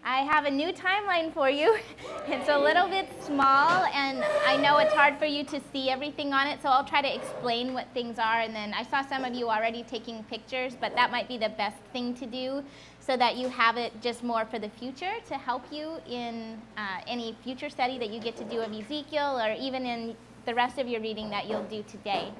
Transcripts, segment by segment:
I have a new timeline for you. It's a little bit small, and I know it's hard for you to see everything on it, so I'll try to explain what things are. And then I saw some of you already taking pictures, but that might be the best thing to do so that you have it just more for the future to help you in any future study that you get to do of Ezekiel, or even in the rest of your reading that you'll do today.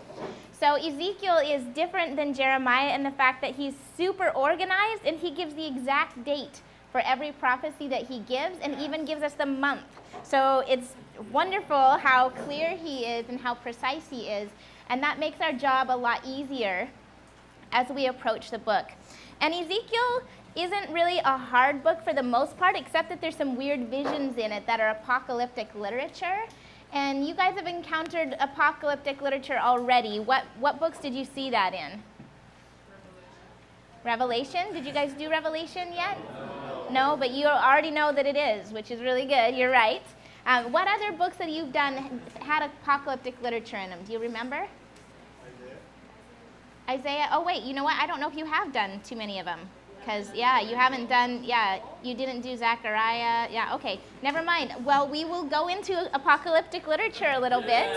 So Ezekiel is different than Jeremiah in the fact that he's super organized, and he gives the exact date for every prophecy that he gives, and even gives us the month. So it's wonderful how clear he is and how precise he is, and that makes our job a lot easier as we approach the book. And Ezekiel isn't really a hard book for the most part, except that there's some weird visions in it that are apocalyptic literature. And you guys have encountered apocalyptic literature already. What books did you see that in? Revelation? Did you guys do Revelation yet? No, but you already know that it is, which is really good. You're right. What other books that you've done had apocalyptic literature in them? Do you remember? Isaiah? Oh, wait, you know what? I don't know if you have done too many of them. Because, you haven't done, you didn't do Zechariah. Yeah, okay, never mind. Well, we will go into apocalyptic literature a little bit.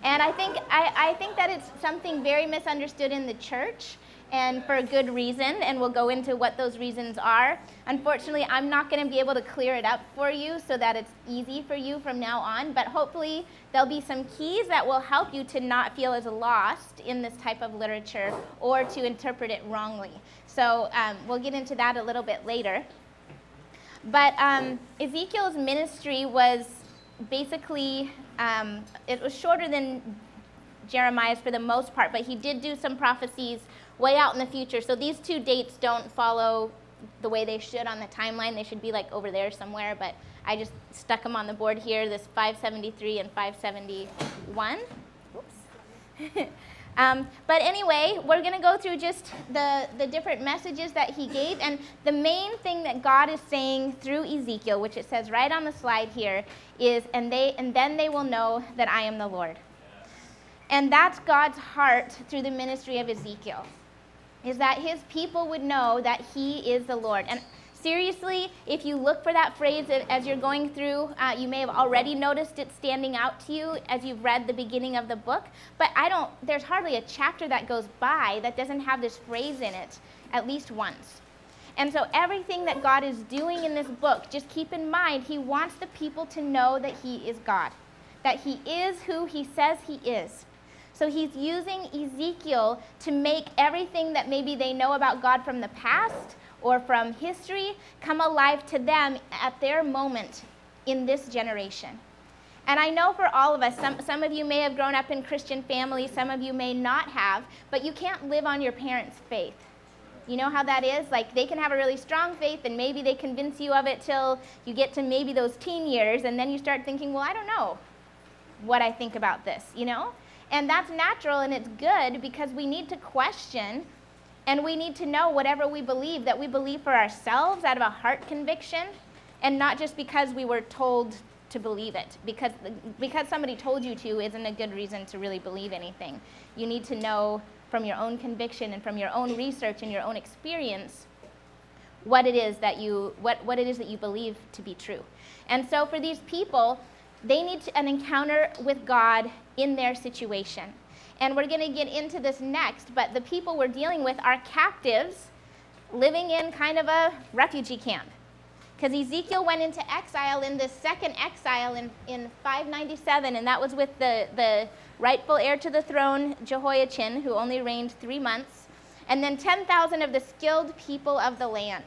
And I think that it's something very misunderstood in the church, and for a good reason, and we'll go into what those reasons are. Unfortunately, I'm not going to be able to clear it up for you so that it's easy for you from now on, but hopefully there'll be some keys that will help you to not feel as lost in this type of literature or to interpret it wrongly. So we'll get into that a little bit later. But Ezekiel's ministry was basically, it was shorter than Jeremiah's for the most part, but he did do some prophecies way out in the future. So these two dates don't follow the way they should on the timeline. They should be like over there somewhere, but I just stuck them on the board here, this 573 and 571. Oops. But anyway, we're going to go through just the different messages that he gave. And the main thing that God is saying through Ezekiel, which it says right on the slide here, is, and then they will know that I am the Lord. And that's God's heart through the ministry of Ezekiel, is that his people would know that he is the Lord. And seriously, if you look for that phrase as you're going through, you may have already noticed it standing out to you as you've read the beginning of the book. But there's hardly a chapter that goes by that doesn't have this phrase in it at least once. And so everything that God is doing in this book, just keep in mind, he wants the people to know that he is God, that he is who he says he is. So he's using Ezekiel to make everything that maybe they know about God from the past or from history come alive to them at their moment in this generation. And I know for all of us, some of you may have grown up in Christian families, some of you may not have, but you can't live on your parents' faith. You know how that is? Like, they can have a really strong faith, and maybe they convince you of it till you get to maybe those teen years, and then you start thinking, well, I don't know what I think about this, you know? And that's natural, and it's good, because we need to question, and we need to know whatever we believe, that we believe for ourselves out of a heart conviction, and not just because we were told to believe it. Because somebody told you to isn't a good reason to really believe anything. You need to know from your own conviction and from your own research and your own experience what it is that you believe to be true. And so for these people, they need an encounter with God in their situation. And we're going to get into this next, but the people we're dealing with are captives living in kind of a refugee camp. Because Ezekiel went into exile in the second exile in 597, and that was with the rightful heir to the throne, Jehoiachin, who only reigned 3 months, and then 10,000 of the skilled people of the land.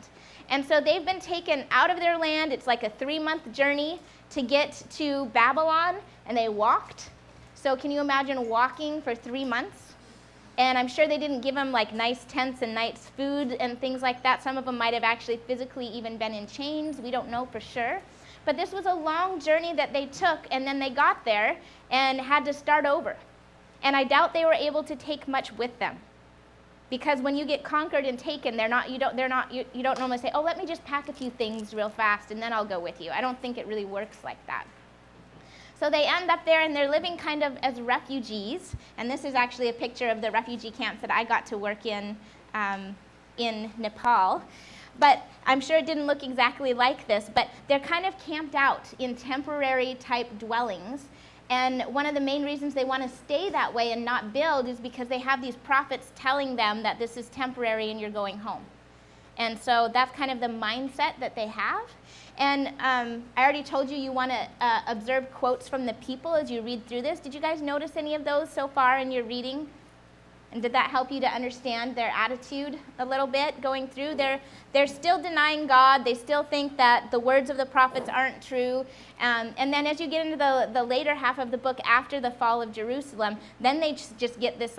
And so they've been taken out of their land. It's like a 3-month journey to get to Babylon, and they walked. So can you imagine walking for 3 months? And I'm sure they didn't give them like nice tents and nice food and things like that. Some of them might have actually physically even been in chains. We don't know for sure. But this was a long journey that they took, and then they got there and had to start over. And I doubt they were able to take much with them. Because when you get conquered and taken, you don't normally say, oh, let me just pack a few things real fast and then I'll go with you. I don't think it really works like that. So they end up there, and they're living kind of as refugees. And this is actually a picture of the refugee camps that I got to work in in Nepal. But I'm sure it didn't look exactly like this, but they're kind of camped out in temporary type dwellings. And one of the main reasons they want to stay that way and not build is because they have these prophets telling them that this is temporary and you're going home. And so that's kind of the mindset that they have. And I already told you want to observe quotes from the people as you read through this. Did you guys notice any of those so far in your reading? And did that help you to understand their attitude a little bit going through? They're still denying God. They still think that the words of the prophets aren't true. And then as you get into the later half of the book after the fall of Jerusalem, then they just get this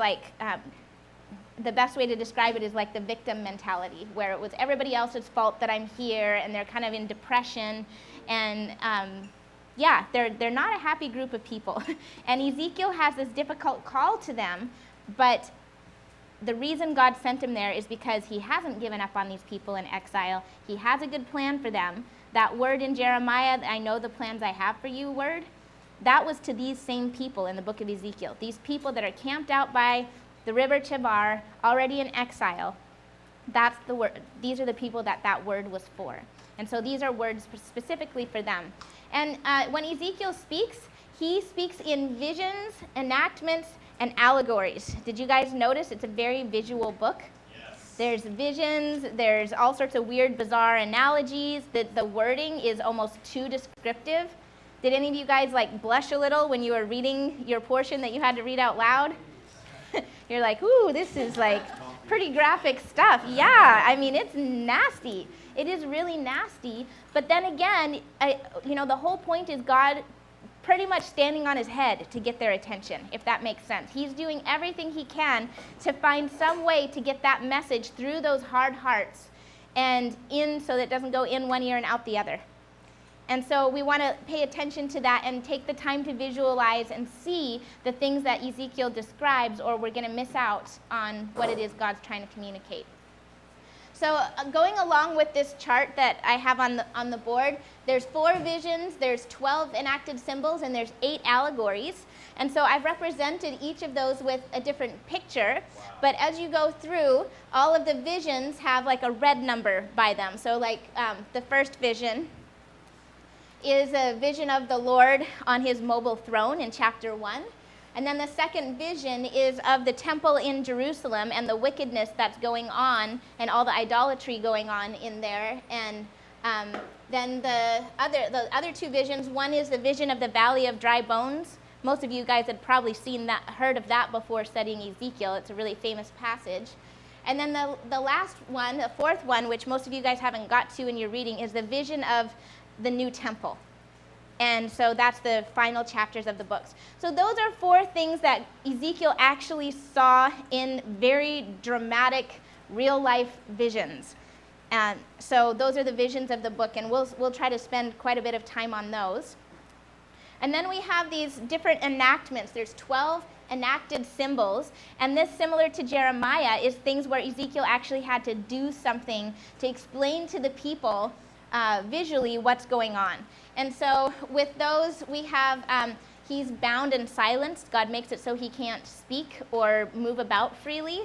the best way to describe it is like the victim mentality, where it was everybody else's fault that I'm here, and they're kind of in depression. And they're not a happy group of people. And Ezekiel has this difficult call to them, but the reason God sent him there is because he hasn't given up on these people in exile. He has a good plan for them. That word in Jeremiah, I know the plans I have for you word, that was to these same people in the book of Ezekiel. These people that are camped out by the river Chebar, already in exile. That's the word. These are the people that word was for. And so these are words specifically for them. And when Ezekiel speaks, he speaks in visions, enactments, and allegories. Did you guys notice it's a very visual book? Yes. There's visions, there's all sorts of weird, bizarre analogies. The wording is almost too descriptive. Did any of you guys blush a little when you were reading your portion that you had to read out loud? You're like, ooh, this is pretty graphic stuff. Yeah, I mean, it's nasty. It is really nasty. But then again, the whole point is God pretty much standing on his head to get their attention, if that makes sense. He's doing everything he can to find some way to get that message through those hard hearts and in so that it doesn't go in one ear and out the other. And so we want to pay attention to that and take the time to visualize and see the things that Ezekiel describes, or we're going to miss out on what it is God's trying to communicate. So going along with this chart that I have on the board, there's 4 visions, there's 12 enacted symbols, and there's 8 allegories. And so I've represented each of those with a different picture. Wow. But as you go through, all of the visions have a red number by them. So the first vision is a vision of the Lord on his mobile throne in chapter 1. And then the second vision is of the temple in Jerusalem and the wickedness that's going on and all the idolatry going on in there. And then the other 2 visions, one is the vision of the valley of dry bones. Most of you guys had probably heard of that before studying Ezekiel. It's a really famous passage. And then the last one, the 4th one, which most of you guys haven't got to in your reading, is the vision of the new temple. And so that's the final chapters of the books. So those are 4 things that Ezekiel actually saw in very dramatic, real-life visions. And so those are the visions of the book, and we'll try to spend quite a bit of time on those. And then we have these different enactments. There's 12 enacted symbols, and this, similar to Jeremiah, is things where Ezekiel actually had to do something to explain to the people visually what's going on. And so with those, we have he's bound and silenced. God makes it so he can't speak or move about freely,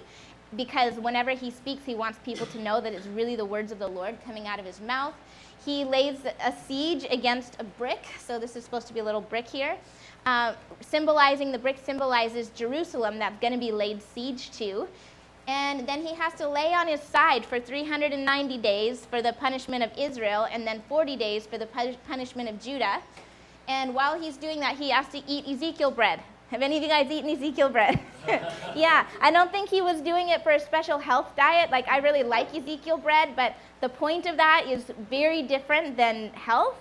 because whenever he speaks, he wants people to know that it's really the words of the Lord coming out of his mouth. He lays a siege against a brick. So this is supposed to be a little brick here. The brick symbolizes Jerusalem that's going to be laid siege to. And then he has to lay on his side for 390 days for the punishment of Israel, and then 40 days for the punishment of Judah. And while he's doing that, he has to eat Ezekiel bread. Have any of you guys eaten Ezekiel bread? Yeah, I don't think he was doing it for a special health diet. I really like Ezekiel bread, but the point of that is very different than health.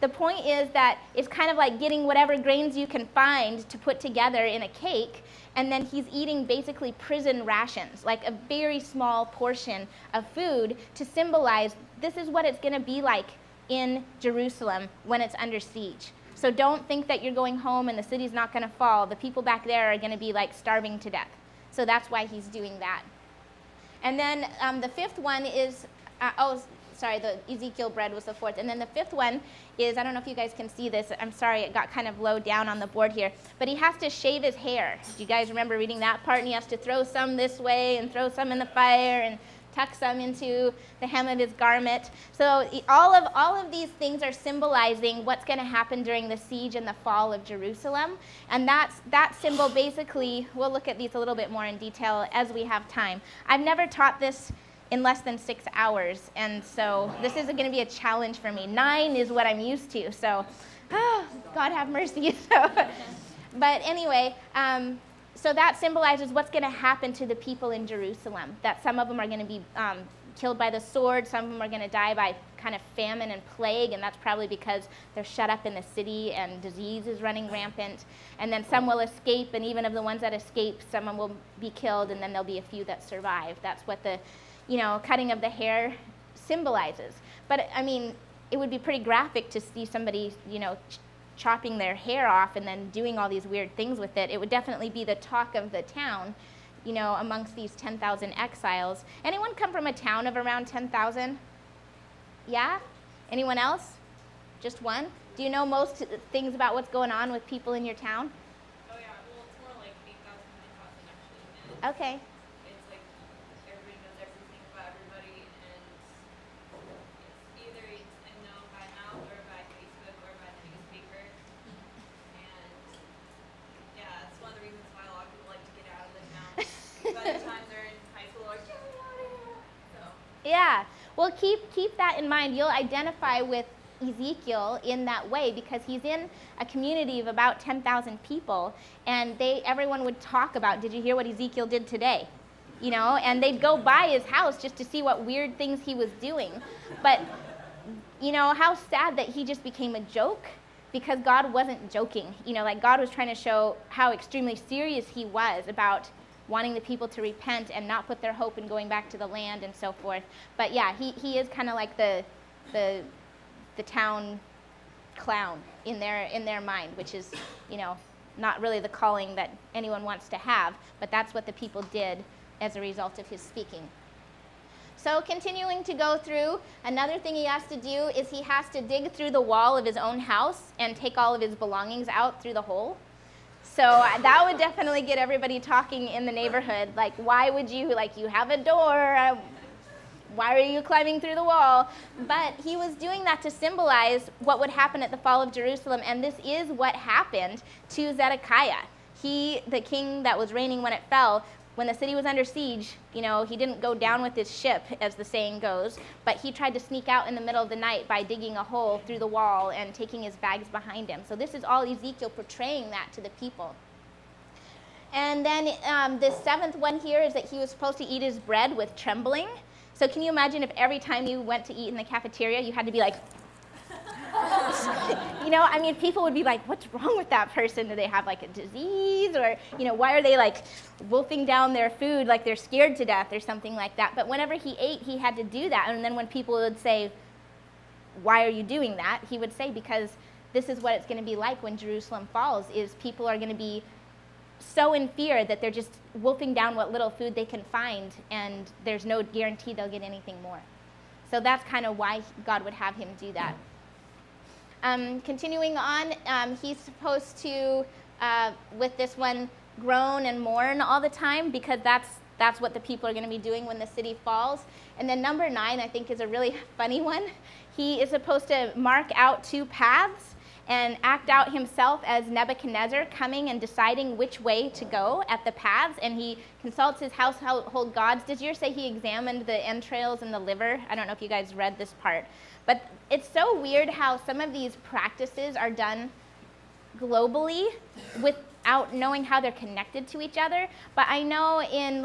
The point is that it's kind of like getting whatever grains you can find to put together in a cake, and then he's eating basically prison rations, a very small portion of food to symbolize this is what it's going to be like in Jerusalem when it's under siege. So don't think that you're going home and the city's not going to fall. The people back there are going to be starving to death. So that's why he's doing that. And then the 5th one is, the Ezekiel bread was the 4th. And then the 5th one is, I don't know if you guys can see this. I'm sorry, it got kind of low down on the board here. But he has to shave his hair. Do you guys remember reading that part? And he has to throw some this way and throw some in the fire and tuck some into the hem of his garment. So all of these things are symbolizing what's going to happen during the siege and the fall of Jerusalem. And that symbol basically, we'll look at these a little bit more in detail as we have time. I've never taught this in less than 6 hours, and so this is going to be a challenge for me. 9 is what I'm used to, so God have mercy. But anyway, so that symbolizes what's going to happen to the people in Jerusalem, that some of them are going to be killed by the sword, some of them are going to die by kind of famine and plague, and that's probably because they're shut up in the city and disease is running rampant. And then some will escape, and even of the ones that escape, some of them will be killed, and then there'll be a few that survive. That's what the cutting of the hair symbolizes. But I mean, it would be pretty graphic to see somebody, chopping their hair off and then doing all these weird things with it. It would definitely be the talk of the town, amongst these 10,000 exiles. Anyone come from a town of around 10,000? Yeah? Anyone else? Just one? Do you know most things about what's going on with people in your town? Oh yeah, well it's more like 8,000, 9,000 actually. Okay. It's like everybody knows everything about everybody, and it's either known by mouth or by Facebook or by the newspaper. And yeah, it's one of the reasons why a lot of people like to get out of the town. By the time they're in high school, like, get me out of here. So. Yeah. Well, keep that in mind. You'll identify with Ezekiel in that way because he's in a community of about 10,000 people, and everyone would talk about, did you hear what Ezekiel did today? And they'd go by his house just to see what weird things he was doing. But how sad that he just became a joke, because God wasn't joking. God was trying to show how extremely serious he was about wanting the people to repent and not put their hope in going back to the land and so forth. But yeah, he is kind of like the town clown in their mind, which is, not really the calling that anyone wants to have, but that's what the people did as a result of his speaking. So continuing to go through, another thing he has to do is he has to dig through the wall of his own house and take all of his belongings out through the hole. So that would definitely get everybody talking in the neighborhood, like, why would you, you have a door, why are you climbing through the wall? But he was doing that to symbolize what would happen at the fall of Jerusalem, and this is what happened to Zedekiah. He, the king that was reigning when it fell, when the city was under siege, he didn't go down with his ship, as the saying goes, but he tried to sneak out in the middle of the night by digging a hole through the wall and taking his bags behind him. So this is all Ezekiel portraying that to the people. And then the 7th one here is that he was supposed to eat his bread with trembling. So can you imagine if every time you went to eat in the cafeteria, you had to be like, people would be like, what's wrong with that person? Do they have a disease? Or, why are they wolfing down their food like they're scared to death or something like that? But whenever he ate, he had to do that. And then when people would say, why are you doing that? He would say, because this is what it's going to be like when Jerusalem falls, is people are going to be so in fear that they're just wolfing down what little food they can find, and there's no guarantee they'll get anything more. So that's kind of why God would have him do that. Continuing on, he's supposed to, with this one, groan and mourn all the time, because that's what the people are going to be doing when the city falls. And then number 9, I think, is a really funny one. He is supposed to mark out 2 paths and act out himself as Nebuchadnezzar, coming and deciding which way to go at the paths, and he consults his household gods. Did yours say he examined the entrails and the liver? I don't know if you guys read this part. But it's so weird how some of these practices are done globally without knowing how they're connected to each other. But I know in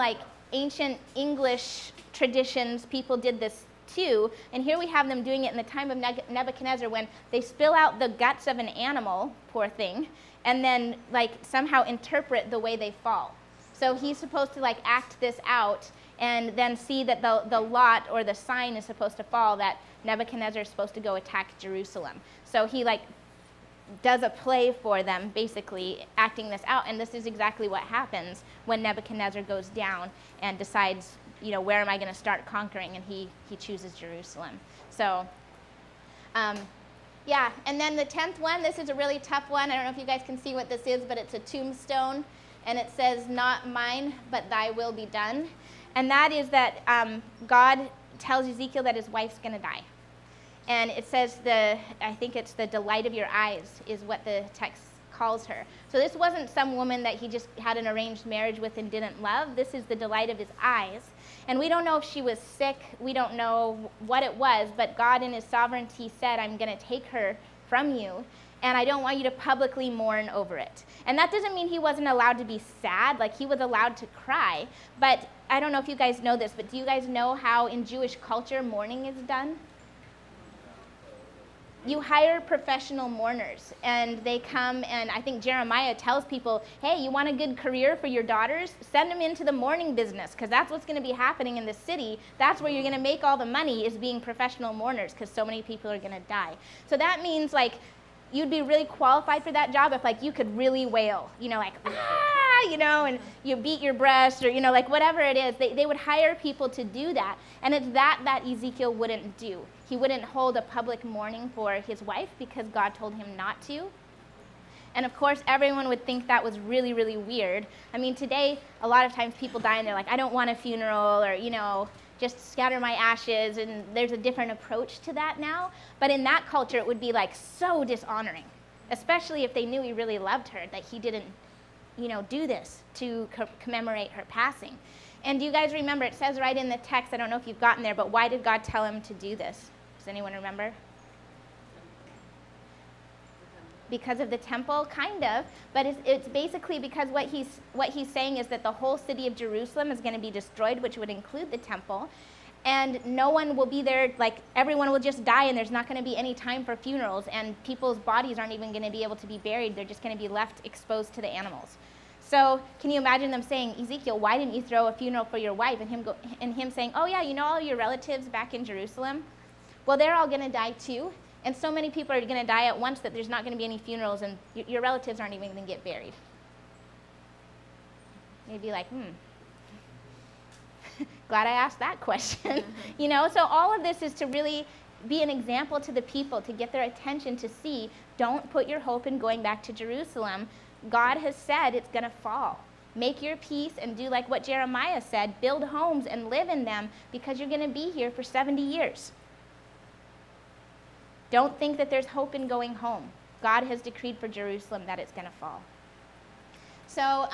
ancient English traditions, people did this too, and here we have them doing it in the time of Nebuchadnezzar, when they spill out the guts of an animal, poor thing, and then somehow interpret the way they fall. So he's supposed to act this out and then see that the lot or the sign is supposed to fall, that Nebuchadnezzar is supposed to go attack Jerusalem. So he does a play for them, basically acting this out, and this is exactly what happens when Nebuchadnezzar goes down and decides, where am I going to start conquering, and he chooses Jerusalem. So, yeah, and then the 10th one, this is a really tough one. I don't know if you guys can see what this is, but it's a tombstone, and it says, not mine, but thy will be done. And that is that God tells Ezekiel that his wife's going to die. And it says I think it's the delight of your eyes is what the text calls her. So this wasn't some woman that he just had an arranged marriage with and didn't love. This is the delight of his eyes. And we don't know if she was sick. We don't know what it was, but God in his sovereignty said, I'm going to take her from you, and I don't want you to publicly mourn over it. And that doesn't mean he wasn't allowed to be sad, like he was allowed to cry. But I don't know if you guys know this, but do you guys know how in Jewish culture mourning is done? You hire professional mourners, and they come, and I think Jeremiah tells people, hey, you want a good career for your daughters? Send them into the mourning business, because that's what's going to be happening in the city. That's where you're going to make all the money, is being professional mourners, because so many people are going to die. So that means, like, you'd be really qualified for that job if, like, you could really wail, like, and you beat your breast, or, like, whatever it is. They would hire people to do that, and it's that Ezekiel wouldn't do. He wouldn't hold a public mourning for his wife because God told him not to. And of course, everyone would think that was really, really weird. I mean, today, a lot of times people die and they're like, I don't want a funeral, or, just scatter my ashes, and there's a different approach to that now. But in that culture, it would be like so dishonoring, especially if they knew he really loved her, that he didn't, do this to commemorate her passing. And do you guys remember, it says right in the text, I don't know if you've gotten there, but why did God tell him to do this? Does anyone remember? Because of the temple, kind of, but it's basically because what he's saying is that the whole city of Jerusalem is going to be destroyed, which would include the temple, and no one will be there, like everyone will just die, and there's not going to be any time for funerals, and people's bodies aren't even going to be able to be buried. They're just going to be left exposed to the animals. So can you imagine them saying, Ezekiel, why didn't you throw a funeral for your wife? And him saying, oh yeah, all your relatives back in Jerusalem? Well, they're all going to die too. And so many people are going to die at once that there's not going to be any funerals, and your relatives aren't even going to get buried. You'd be like, glad I asked that question. So all of this is to really be an example to the people, to get their attention to see, don't put your hope in going back to Jerusalem. God has said it's going to fall. Make your peace and do like what Jeremiah said, build homes and live in them, because you're going to be here for 70 years. Don't think that there's hope in going home. God has decreed for Jerusalem that it's going to fall. So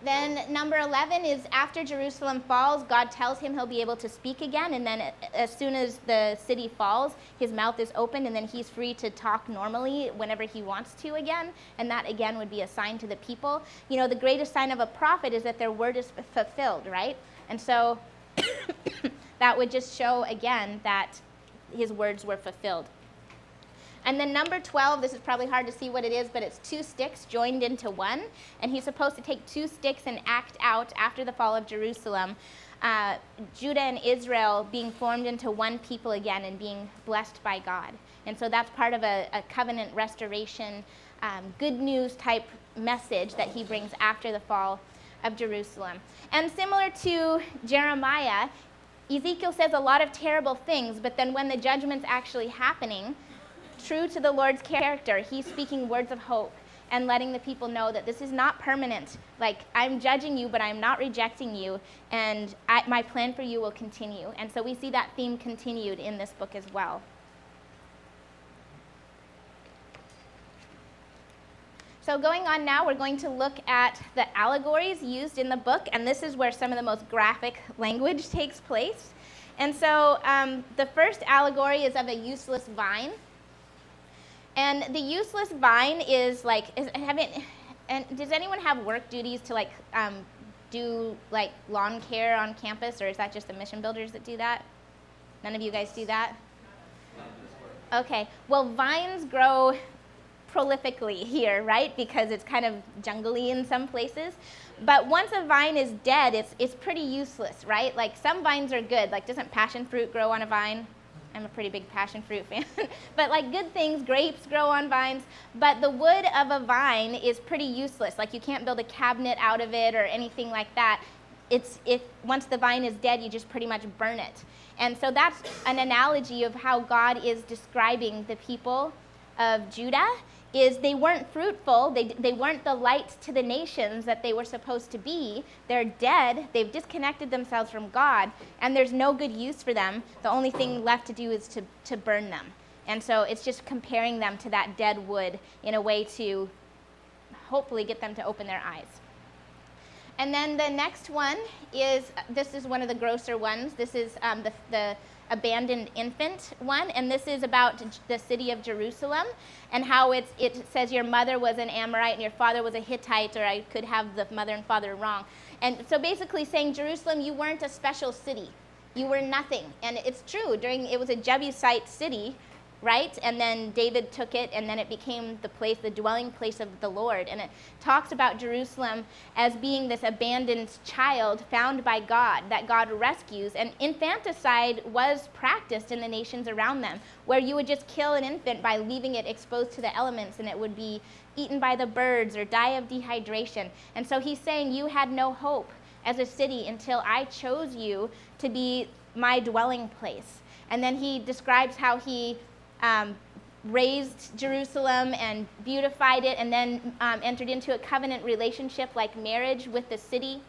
then number 11 is after Jerusalem falls, God tells him he'll be able to speak again, and then as soon as the city falls, his mouth is opened, and then he's free to talk normally whenever he wants to again, and that again would be a sign to the people. The greatest sign of a prophet is that their word is fulfilled, right? And so that would just show again that his words were fulfilled. And then number 12, this is probably hard to see what it is, but it's 2 sticks joined into one. And he's supposed to take 2 sticks and act out after the fall of Jerusalem, Judah and Israel being formed into one people again and being blessed by God. And so that's part of a covenant restoration, good news type message that he brings after the fall of Jerusalem. And similar to Jeremiah, Ezekiel says a lot of terrible things, but then when the judgment's actually happening, true to the Lord's character, he's speaking words of hope and letting the people know that this is not permanent. Like, I'm judging you, but I'm not rejecting you, and my plan for you will continue. And so we see that theme continued in this book as well. So going on now, we're going to look at the allegories used in the book, and this is where some of the most graphic language takes place. And so the first allegory is of a useless vine. And the useless vine is like, and does anyone have work duties to do lawn care on campus, or is that just the mission builders that do that? None of you guys do that? Okay, well, vines grow prolifically here, right? Because it's kind of jungly in some places. But once a vine is dead, it's pretty useless, right? Like, some vines are good. Like, doesn't passion fruit grow on a vine? I'm a pretty big passion fruit fan. But like good things, grapes grow on vines. But the wood of a vine is pretty useless. Like, you can't build a cabinet out of it or anything like that. Once the vine is dead, you just pretty much burn it. And so that's an analogy of how God is describing the people of Judah is they weren't fruitful. They weren't the light to the nations that they were supposed to be. They're dead. They've disconnected themselves from God, and there's no good use for them. The only thing left to do is to burn them. And so it's just comparing them to that dead wood in a way to hopefully get them to open their eyes. And then the next one is, this is one of the grosser ones. This is the abandoned infant one, and this is about the city of Jerusalem and how it says your mother was an Amorite and your father was a Hittite, or I could have the mother and father wrong. And so basically saying, Jerusalem, you weren't a special city. You were nothing. And it's true. It was a Jebusite city, right? And then David took it, and then it became the dwelling place of the Lord. And it talks about Jerusalem as being this abandoned child found by God, that God rescues. And infanticide was practiced in the nations around them, where you would just kill an infant by leaving it exposed to the elements, and it would be eaten by the birds or die of dehydration. And so he's saying, you had no hope as a city until I chose you to be my dwelling place. And then he describes how he raised Jerusalem and beautified it, and then entered into a covenant relationship like marriage with the city.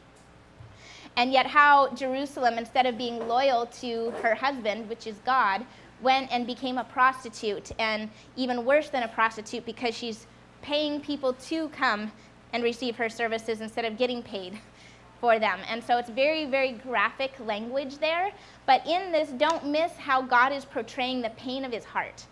And yet how Jerusalem, instead of being loyal to her husband, which is God, went and became a prostitute, and even worse than a prostitute, because she's paying people to come and receive her services instead of getting paid for them. And so it's very, very graphic language there. But in this, don't miss how God is portraying the pain of his heart.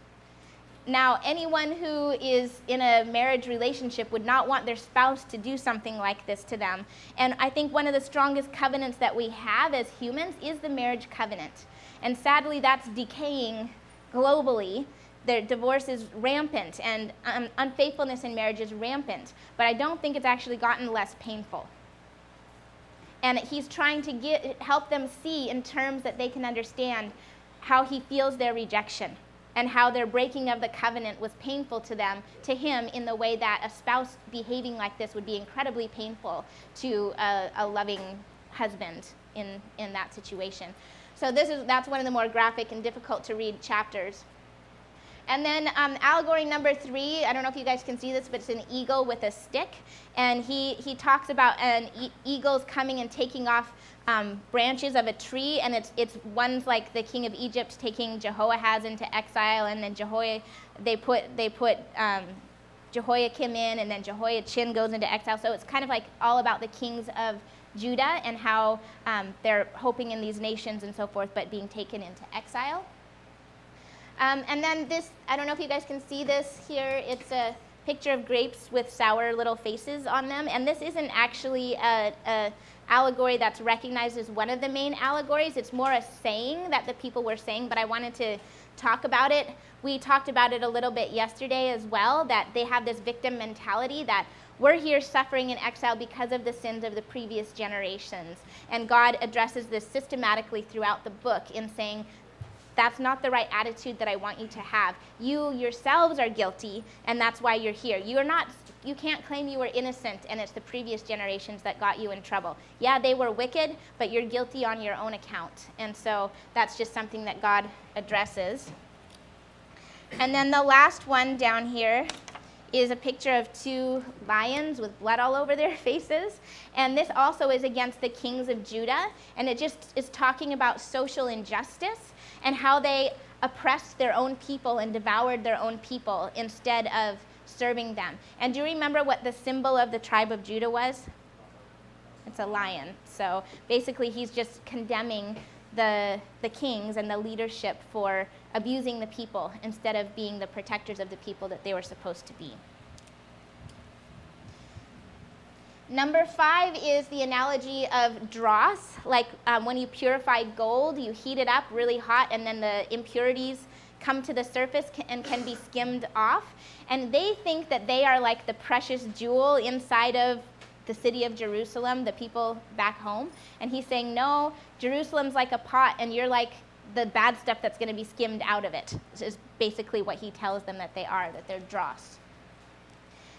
Now, anyone who is in a marriage relationship would not want their spouse to do something like this to them. And I think one of the strongest covenants that we have as humans is the marriage covenant. And sadly, that's decaying globally. The divorce is rampant, and unfaithfulness in marriage is rampant. But I don't think it's actually gotten less painful. And he's trying to help them see in terms that they can understand how he feels their rejection and how their breaking of the covenant was painful to him in the way that a spouse behaving like this would be incredibly painful to a loving husband in that situation. So that's one of the more graphic and difficult to read chapters. And then allegory number 3, I don't know if you guys can see this, but it's an eagle with a stick. And he talks about eagles coming and taking off branches of a tree. And it's one's like the king of Egypt taking Jehoahaz into exile. And then they put Jehoiakim in, and then Jehoiachin goes into exile. So it's kind of like all about the kings of Judah and how they're hoping in these nations and so forth, but being taken into exile. And then this, I don't know if you guys can see this here. It's a picture of grapes with sour little faces on them. And this isn't actually a allegory that's recognized as one of the main allegories. It's more a saying that the people were saying, but I wanted to talk about it. We talked about it a little bit yesterday as well, that they have this victim mentality that we're here suffering in exile because of the sins of the previous generations. And God addresses this systematically throughout the book in saying, that's not the right attitude that I want you to have. You yourselves are guilty, and that's why you're here. You can't claim you were innocent, and it's the previous generations that got you in trouble. Yeah, they were wicked, but you're guilty on your own account. And so that's just something that God addresses. And then the last one down here is a picture of 2 lions with blood all over their faces. And this also is against the kings of Judah, and it just is talking about social injustice and how they oppressed their own people and devoured their own people instead of serving them. And do you remember what the symbol of the tribe of Judah was? It's a lion. So basically he's just condemning the kings and the leadership for abusing the people instead of being the protectors of the people that they were supposed to be. Number 5 is the analogy of dross. Like when you purify gold, you heat it up really hot, and then the impurities come to the surface and can be skimmed off. And they think that they are like the precious jewel inside of the city of Jerusalem, the people back home. And he's saying, no, Jerusalem's like a pot, and you're like the bad stuff that's going to be skimmed out of it. This is basically what he tells them that they are, that they're dross.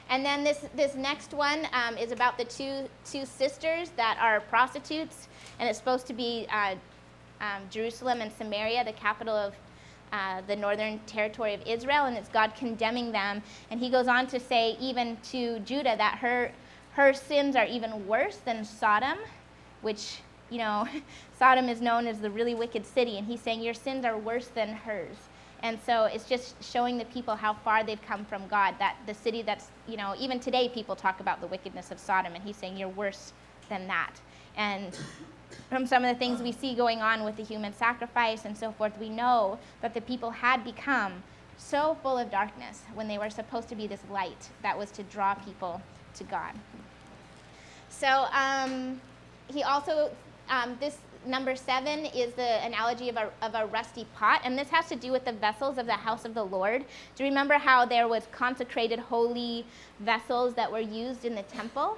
And then this next one is about the two sisters that are prostitutes, and it's supposed to be Jerusalem and Samaria, the capital of the northern territory of Israel, and it's God condemning them. And he goes on to say even to Judah that her sins are even worse than Sodom, which, Sodom is known as the really wicked city, and he's saying your sins are worse than hers. And so it's just showing the people how far they've come from God, that the city that's, even today people talk about the wickedness of Sodom, and he's saying you're worse than that. And from some of the things we see going on with the human sacrifice and so forth, we know that the people had become so full of darkness when they were supposed to be this light that was to draw people to God. So he also, this number 7 is the analogy of a rusty pot, and this has to do with the vessels of the house of the Lord. Do you remember how there was consecrated holy vessels that were used in the temple?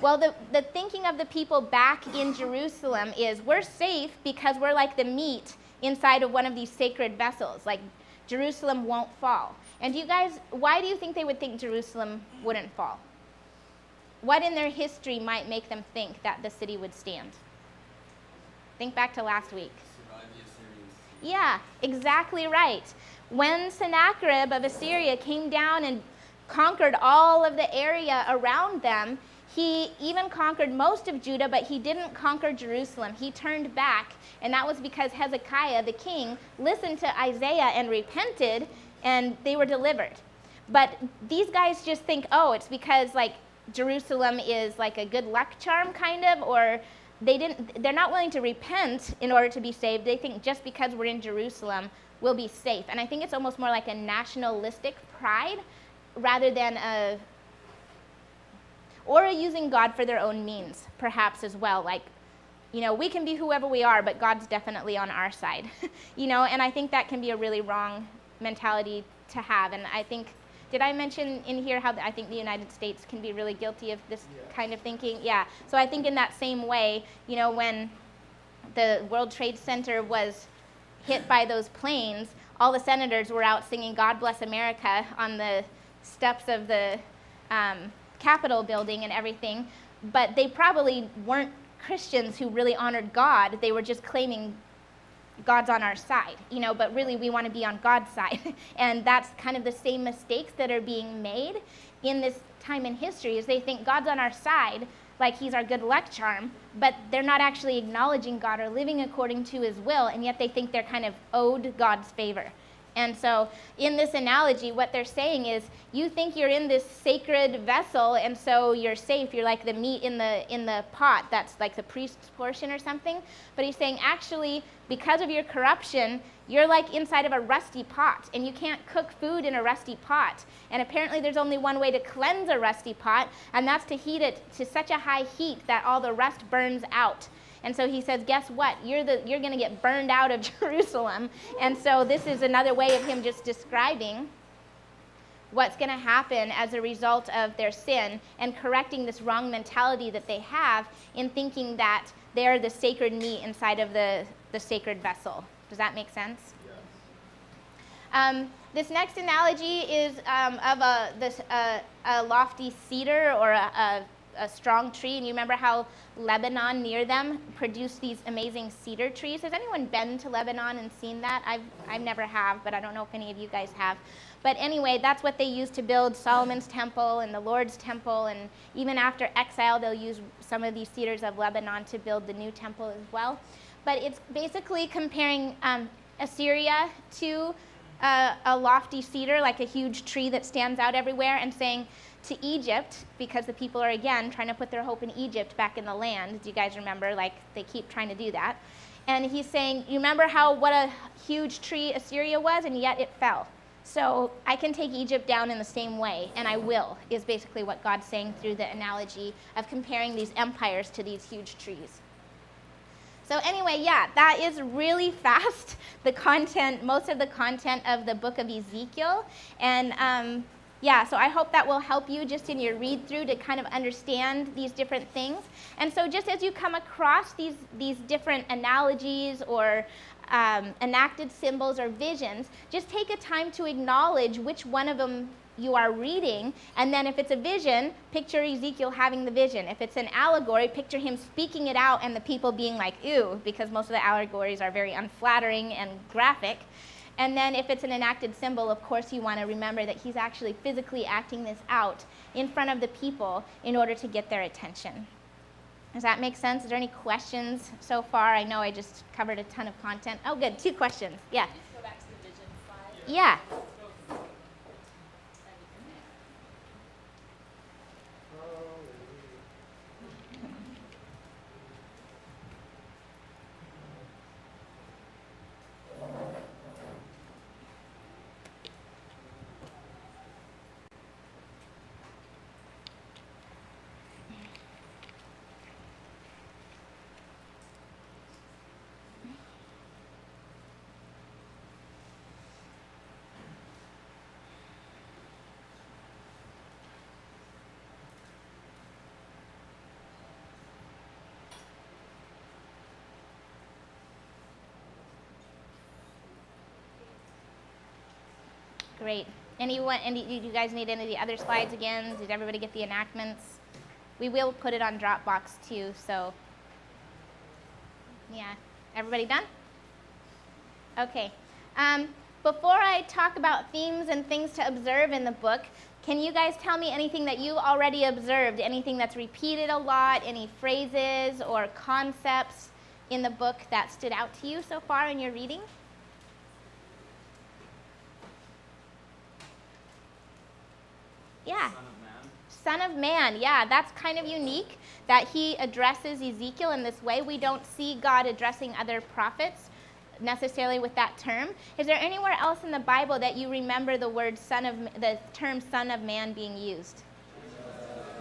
Well, the thinking of the people back in Jerusalem is we're safe because we're like the meat inside of one of these sacred vessels. Like, Jerusalem won't fall. And you guys, why do you think they would think Jerusalem wouldn't fall? What in their history might make them think that the city would stand? Think back to last week. Survive the Assyrians. Yeah, exactly right. When Sennacherib of Assyria came down and conquered all of the area around them, he even conquered most of Judah, but he didn't conquer Jerusalem. He turned back, and that was because Hezekiah, the king, listened to Isaiah and repented, and they were delivered. But these guys just think, oh, it's because like Jerusalem is like a good luck charm kind of, or they're not willing to repent in order to be saved. They think just because we're in Jerusalem, we'll be safe. And I think it's almost more like a nationalistic pride rather than or using God for their own means, perhaps as well. Like, we can be whoever we are, but God's definitely on our side. And I think that can be a really wrong mentality to have. And I think, did I mention in here how I think the United States can be really guilty of this kind of thinking? Yeah. So I think in that same way, when the World Trade Center was hit by those planes, all the senators were out singing God Bless America on the steps of the Capitol building and everything, but they probably weren't Christians who really honored God. They were just claiming God's on our side, but really we want to be on God's side. And that's kind of the same mistakes that are being made in this time in history, is they think God's on our side, like he's our good luck charm, but they're not actually acknowledging God or living according to his will, and yet they think they're kind of owed God's favor. And so in this analogy, what they're saying is, you think you're in this sacred vessel, and so you're safe. You're like the meat in the pot that's like the priest's portion or something. But he's saying, actually, because of your corruption, you're like inside of a rusty pot, and you can't cook food in a rusty pot. And apparently there's only one way to cleanse a rusty pot, and that's to heat it to such a high heat that all the rust burns out. And so he says, guess what? You're going to get burned out of Jerusalem. And so this is another way of him just describing what's going to happen as a result of their sin and correcting this wrong mentality that they have in thinking that they're the sacred meat inside of the sacred vessel. Does that make sense? Yes. This next analogy is of a lofty cedar or a strong tree, and you remember how Lebanon near them produced these amazing cedar trees. Has anyone been to Lebanon and seen that? I've never have, but I don't know if any of you guys have. But anyway, that's what they used to build Solomon's temple and the Lord's temple, and even after exile, they'll use some of these cedars of Lebanon to build the new temple as well. But it's basically comparing Assyria to a lofty cedar, like a huge tree that stands out everywhere, and saying to Egypt, because the people are again trying to put their hope in Egypt back in the land. Do you guys remember? Like, they keep trying to do that. And he's saying, you remember what a huge tree Assyria was, and yet it fell. So I can take Egypt down in the same way, and I will, is basically what God's saying through the analogy of comparing these empires to these huge trees. So anyway, yeah, that is really fast, most of the content of the book of Ezekiel. And so I hope that will help you just in your read through to kind of understand these different things. And so just as you come across these different analogies or enacted symbols or visions, just take a time to acknowledge which one of them you are reading, and then if it's a vision, picture Ezekiel having the vision. If it's an allegory, picture him speaking it out and the people being like, ew, because most of the allegories are very unflattering and graphic. And then if it's an enacted symbol, of course you want to remember that he's actually physically acting this out in front of the people in order to get their attention. Does that make sense? Is there any questions so far? I know I just covered a ton of content. Oh, good. 2 questions. Yeah. Just go back to the vision slide. Yeah. Great. Anyone? You guys need any of the other slides again? Did everybody get the enactments? We will put it on Dropbox too. So, yeah. Everybody done? Okay. Before I talk about themes and things to observe in the book, can you guys tell me anything that you already observed? Anything that's repeated a lot? Any phrases or concepts in the book that stood out to you so far in your reading? Yeah. Son of man, yeah, that's kind of unique that he addresses Ezekiel in this way. We don't see God addressing other prophets necessarily with that term. Is there anywhere else in the Bible that you remember the term son of man being used?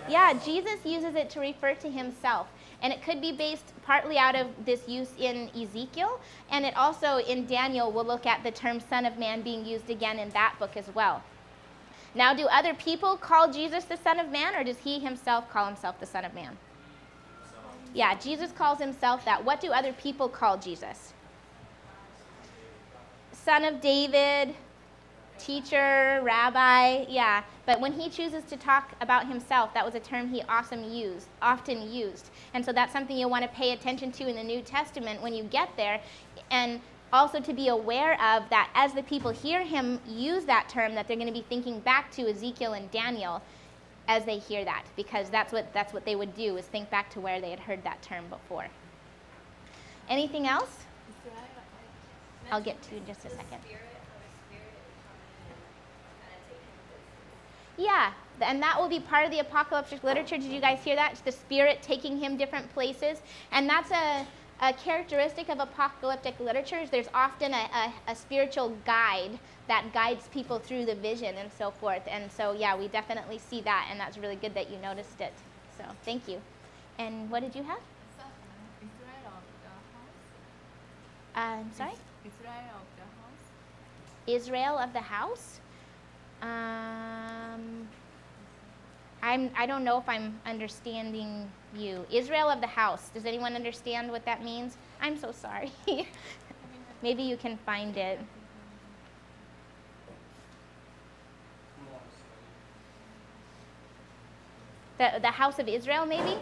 Yeah, Jesus uses it to refer to himself. And it could be based partly out of this use in Ezekiel, and it also in Daniel, we'll look at the term son of man being used again in that book as well. Now, do other people call Jesus the Son of Man, or does he himself call himself the Son of Man? Yeah, Jesus calls himself that. What do other people call Jesus? Son of David, teacher, rabbi, yeah. But when he chooses to talk about himself, that was a term he often used. And so that's something you'll want to pay attention to in the New Testament when you get there. And also to be aware of that as the people hear him use that term, that they're going to be thinking back to Ezekiel and Daniel as they hear that, because that's what they would do, is think back to where they had heard that term before. Anything else? I'll get to in just a second. Yeah, and that will be part of the apocalyptic literature. Did you guys hear that? It's the Spirit taking him different places. And that's a characteristic of apocalyptic literature. Is there's often a spiritual guide that guides people through the vision and so forth. And so, yeah, we definitely see that, and that's really good that you noticed it. So, thank you. And what did you have? Israel of the house. I'm sorry? Israel of the house. Israel of the house? I don't know if I'm understanding you. Israel of the house. Does anyone understand what that means? I'm so sorry. Maybe you can find it. The house of Israel, maybe?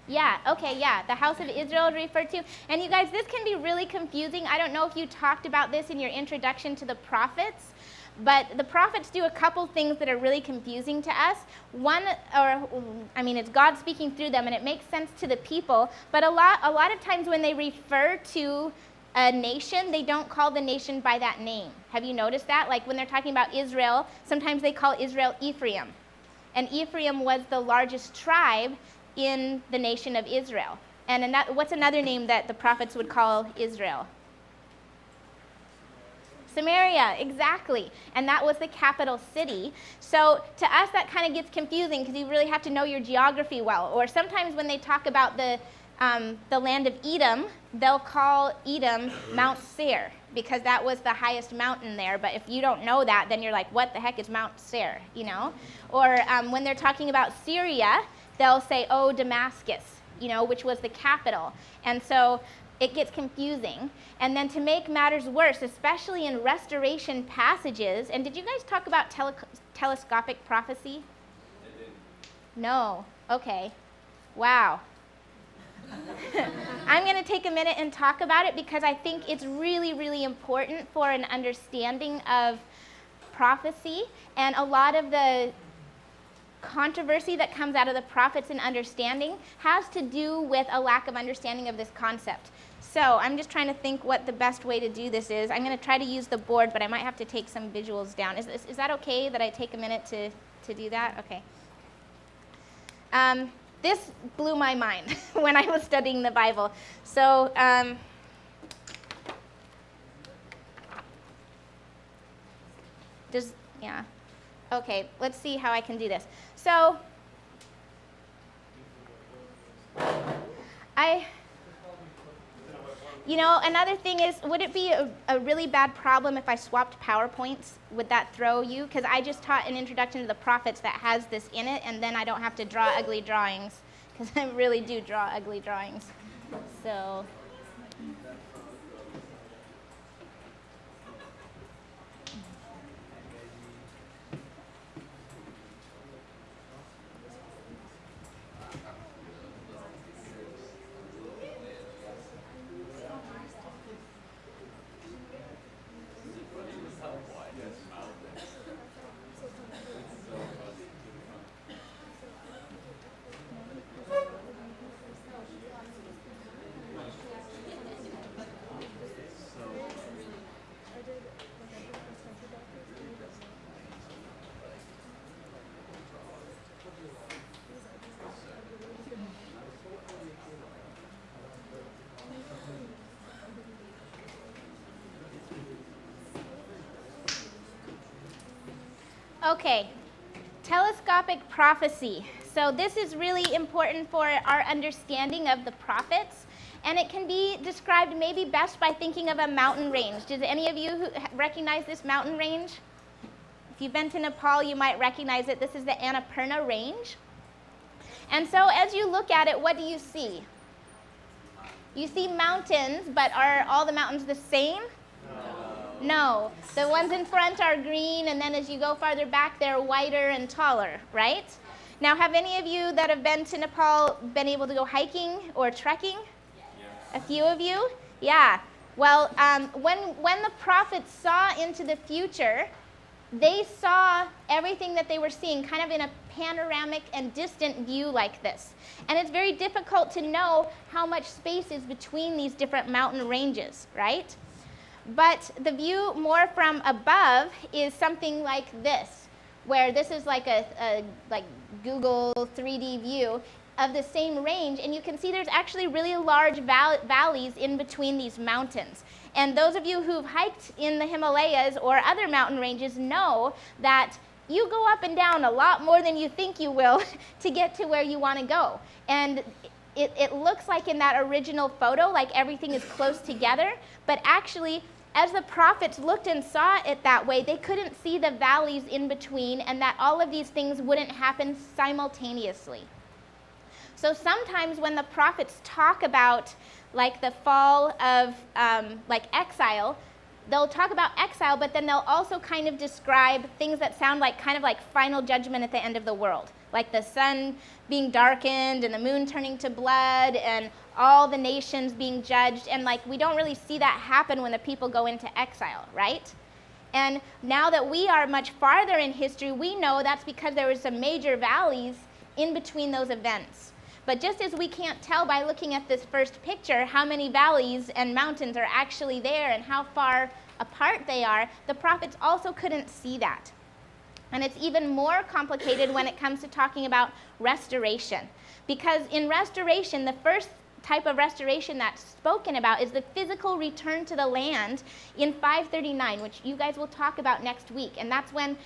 Yeah, okay, yeah. The house of Israel referred to. And you guys, this can be really confusing. I don't know if you talked about this in your introduction to the prophets, but the prophets do a couple things that are really confusing to us. It's God speaking through them, and it makes sense to the people. But a lot of times when they refer to a nation, they don't call the nation by that name. Have you noticed that? Like when they're talking about Israel, sometimes they call Israel Ephraim. And Ephraim was the largest tribe in the nation of Israel. And what's another name that the prophets would call Israel? Samaria, exactly. And that was the capital city. So to us, that kind of gets confusing because you really have to know your geography well. Or sometimes when they talk about the land of Edom, they'll call Edom Mount Seir because that was the highest mountain there. But if you don't know that, then you're like, what the heck is Mount Seir, you know? Or when they're talking about Syria, they'll say, oh, Damascus, which was the capital. And so it gets confusing. And then to make matters worse, especially in restoration passages, and did you guys talk about telescopic prophecy? I didn't. No. Okay. Wow. I'm going to take a minute and talk about it because I think it's really, really important for an understanding of prophecy, and a lot of the controversy that comes out of the prophets and understanding has to do with a lack of understanding of this concept. So I'm just trying to think what the best way to do this is. I'm going to try to use the board, but I might have to take some visuals down. Is that okay that I take a minute to do that? Okay. This blew my mind when I was studying the Bible. So yeah. Okay, let's see how I can do this. So another thing is, would it be a really bad problem if I swapped PowerPoints? Would that throw you? Because I just taught an introduction to the prophets that has this in it, and then I don't have to draw ugly drawings, because I really do draw ugly drawings. So. Okay, telescopic prophecy. So this is really important for our understanding of the prophets, and it can be described maybe best by thinking of a mountain range. Does any of you recognize this mountain range? If you've been to Nepal, you might recognize it. This is the Annapurna range. And so as you look at it, what do you see? You see mountains, but are all the mountains the same? No. The ones in front are green, and then as you go farther back, they're whiter and taller, right? Now, have any of you that have been to Nepal been able to go hiking or trekking? Yes. A few of you? Yeah. Well, when the prophets saw into the future, they saw everything that they were seeing kind of in a panoramic and distant view like this. And it's very difficult to know how much space is between these different mountain ranges, right? But the view more from above is something like this, where this is like a Google 3D view of the same range, and you can see there's actually really large valleys in between these mountains. And those of you who've hiked in the Himalayas or other mountain ranges know that you go up and down a lot more than you think you will to get to where you want to go. And it looks like in that original photo, like everything is close together, but actually, as the prophets looked and saw it that way, they couldn't see the valleys in between, and that all of these things wouldn't happen simultaneously. So sometimes when the prophets talk about like the fall of like exile, they'll talk about exile, but then they'll also kind of describe things that sound like kind of like final judgment at the end of the world, like the sun being darkened and the moon turning to blood and all the nations being judged. And like we don't really see that happen when the people go into exile, right? And now that we are much farther in history, we know that's because there were some major valleys in between those events. But just as we can't tell by looking at this first picture how many valleys and mountains are actually there and how far apart they are, the prophets also couldn't see that. And it's even more complicated when it comes to talking about restoration. Because in restoration, the first type of restoration that's spoken about is the physical return to the land in 539, which you guys will talk about next week. And that's when,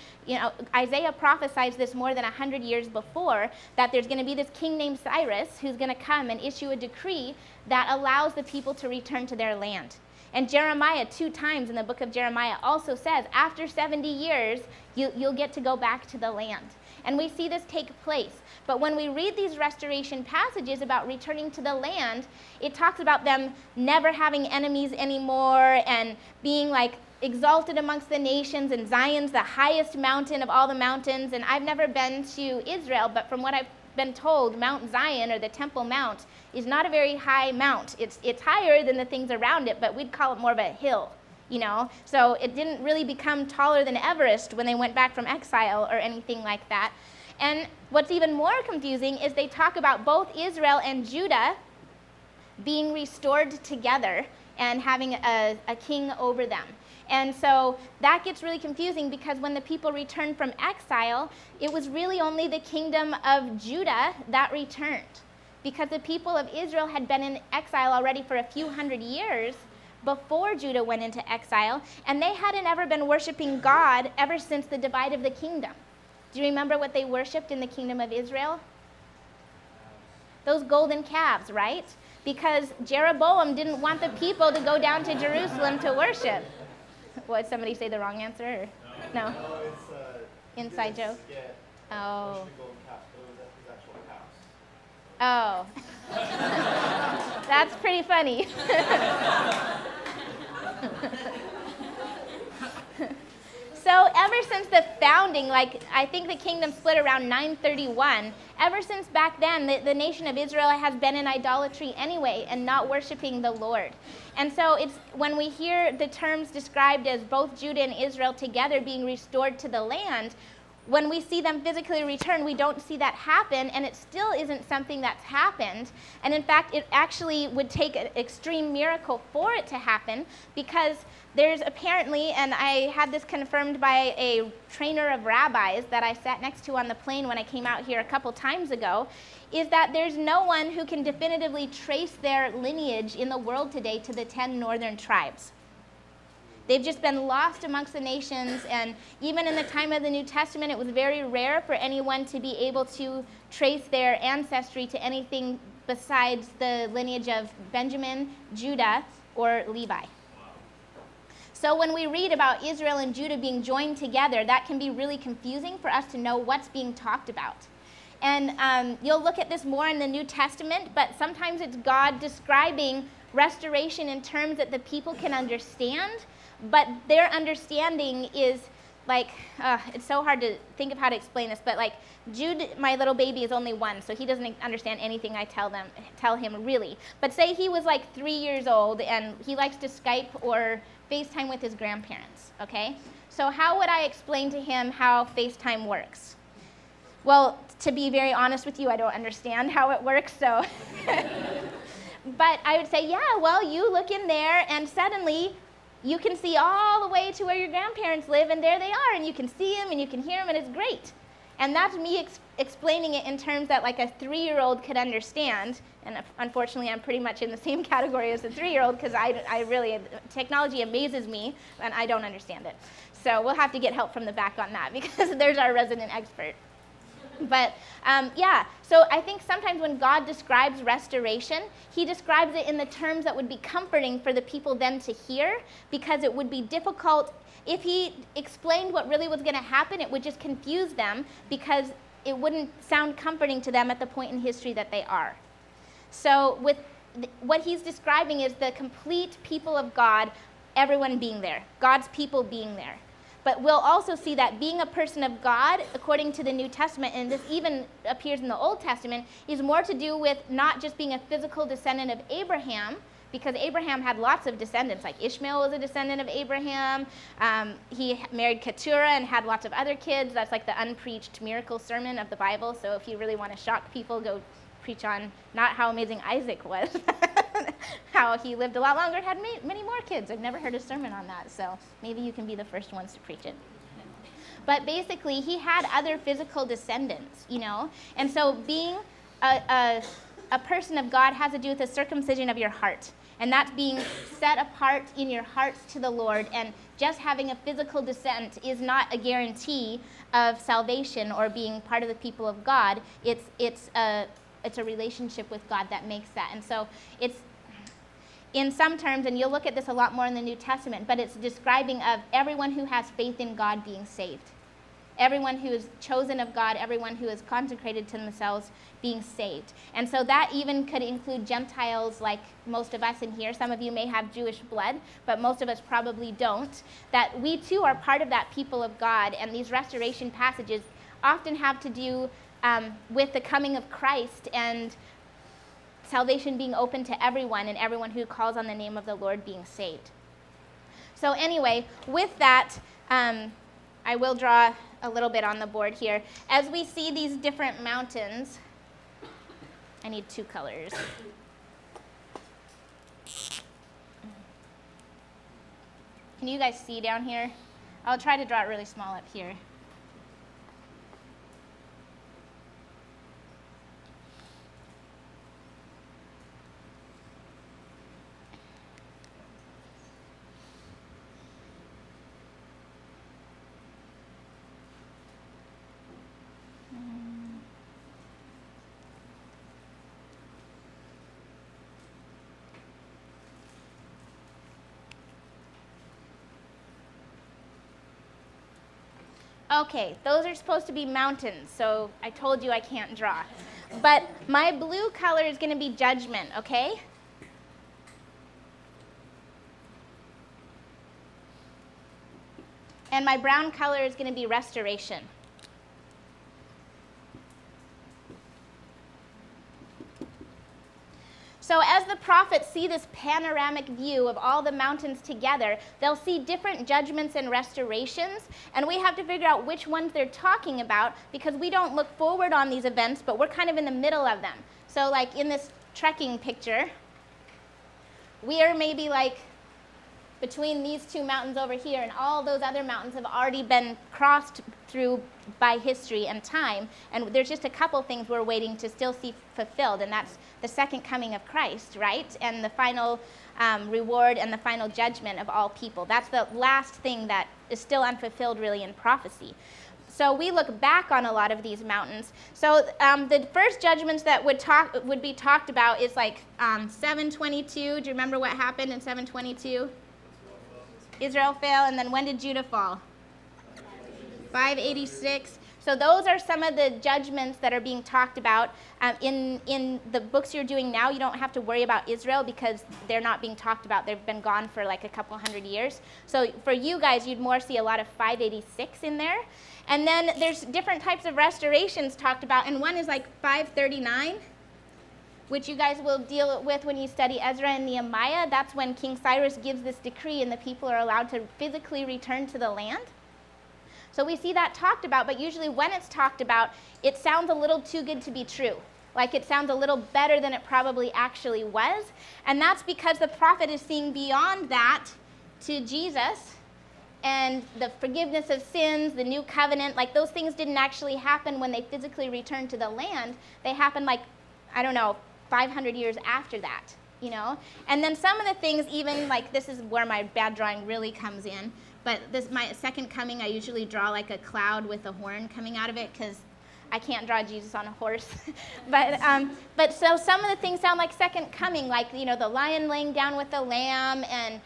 Isaiah prophesies this more than 100 years before, that there's going to be this king named Cyrus who's going to come and issue a decree that allows the people to return to their land. And Jeremiah, 2 times in the book of Jeremiah, also says, after 70 years, you'll get to go back to the land. And we see this take place. But when we read these restoration passages about returning to the land, it talks about them never having enemies anymore and being like exalted amongst the nations, and Zion's the highest mountain of all the mountains. And I've never been to Israel, but from what I've been told Mount Zion, or the Temple Mount, is not a very high mount. It's higher than the things around it, but we'd call it more of a hill, you know? So it didn't really become taller than Everest when they went back from exile or anything like that. And what's even more confusing is they talk about both Israel and Judah being restored together and having a king over them. And so that gets really confusing, because when the people returned from exile, it was really only the kingdom of Judah that returned, because the people of Israel had been in exile already for a few hundred years before Judah went into exile, and they hadn't ever been worshiping God ever since the divide of the kingdom. Do you remember what they worshiped in the kingdom of Israel? Those golden calves, right? Because Jeroboam didn't want the people to go down to Jerusalem to worship. What, did somebody say the wrong answer? Or? No? No, it's inside joke? Oh. Oh. That's pretty funny. So ever since the founding, like I think the kingdom split around 931, ever since back then, the nation of Israel has been in idolatry anyway and not worshiping the Lord. And so it's when we hear the terms described as both Judah and Israel together being restored to the land, when we see them physically return, we don't see that happen, and it still isn't something that's happened. And in fact, it actually would take an extreme miracle for it to happen, because there's apparently, and I had this confirmed by a trainer of rabbis that I sat next to on the plane when I came out here a couple times ago, is that there's no one who can definitively trace their lineage in the world today to the 10 northern tribes. They've just been lost amongst the nations, and even in the time of the New Testament, it was very rare for anyone to be able to trace their ancestry to anything besides the lineage of Benjamin, Judah, or Levi. So when we read about Israel and Judah being joined together, that can be really confusing for us to know what's being talked about. And you'll look at this more in the New Testament, but sometimes it's God describing restoration in terms that the people can understand, but their understanding is like, it's so hard to think of how to explain this, but like Jude, my little baby, is only 1, so he doesn't understand anything I tell him really. But say he was like 3 years old and he likes to Skype or FaceTime with his grandparents, okay? So how would I explain to him how FaceTime works? Well, to be very honest with you, I don't understand how it works, so. But I would say, yeah, well, you look in there and suddenly you can see all the way to where your grandparents live, and there they are, and you can see them and you can hear them, and it's great. And that's me explaining it in terms that like a 3-year-old could understand. And unfortunately, I'm pretty much in the same category as a 3-year-old, because I really, technology amazes me, and I don't understand it. So we'll have to get help from the back on that, because there's our resident expert. But yeah, so I think sometimes when God describes restoration, he describes it in the terms that would be comforting for the people then to hear, because it would be difficult. If he explained what really was going to happen, it would just confuse them, because it wouldn't sound comforting to them at the point in history that they are. So with what he's describing is the complete people of God, everyone being there, God's people being there. But we'll also see that being a person of God, according to the New Testament, and this even appears in the Old Testament, is more to do with not just being a physical descendant of Abraham, because Abraham had lots of descendants, like Ishmael was a descendant of Abraham. He married Keturah and had lots of other kids. That's like the unpreached miracle sermon of the Bible. So if you really want to shock people, go preach on not how amazing Isaac was, how he lived a lot longer and had many more kids. I've never heard a sermon on that, so maybe you can be the first ones to preach it. But basically, he had other physical descendants, you know? And so being a person of God has to do with the circumcision of your heart. And that's being set apart in your hearts to the Lord. And just having a physical descent is not a guarantee of salvation or being part of the people of God. It's a relationship with God that makes that. And so it's, in some terms, and you'll look at this a lot more in the New Testament, but it's describing of everyone who has faith in God being saved. Everyone who is chosen of God, everyone who is consecrated to themselves being saved. And so that even could include Gentiles like most of us in here. Some of you may have Jewish blood, but most of us probably don't. That we too are part of that people of God, and these restoration passages often have to do with the coming of Christ and salvation being open to everyone and everyone who calls on the name of the Lord being saved. So anyway, with that, I will draw a little bit on the board here. As we see these different mountains, I need 2 colors. Can you guys see down here? I'll try to draw it really small up here. Okay, those are supposed to be mountains, so I told you I can't draw. But my blue color is going to be judgment, okay? And my brown color is going to be restoration. So as the prophets see this panoramic view of all the mountains together, they'll see different judgments and restorations, and we have to figure out which ones they're talking about because we don't look forward on these events, but we're kind of in the middle of them. So like in this trekking picture, we are maybe like between these 2 mountains over here, and all those other mountains have already been crossed through by history and time, and there's just a couple things we're waiting to still see fulfilled, and that's the second coming of Christ, right? And the final reward and the final judgment of all people. That's the last thing that is still unfulfilled really in prophecy. So we look back on a lot of these mountains. So the first judgments that would be talked about is like 722. Do you remember what happened in 722? Israel fell, and then when did Judah fall? 586. So those are some of the judgments that are being talked about. In the books you're doing now, you don't have to worry about Israel because they're not being talked about. They've been gone for like a couple hundred years. So for you guys, you'd more see a lot of 586 in there. And then there's different types of restorations talked about, and one is like 539, which you guys will deal with when you study Ezra and Nehemiah. That's when King Cyrus gives this decree and the people are allowed to physically return to the land. So we see that talked about, but usually when it's talked about, it sounds a little too good to be true. Like it sounds a little better than it probably actually was. And that's because the prophet is seeing beyond that to Jesus and the forgiveness of sins, the new covenant. Like those things didn't actually happen when they physically returned to the land. They happened like, 500 years after that, you know? And then some of the things even, like this is where my bad drawing really comes in, but my second coming, I usually draw like a cloud with a horn coming out of it because I can't draw Jesus on a horse. But so some of the things sound like second coming, like, the lion laying down with the lamb and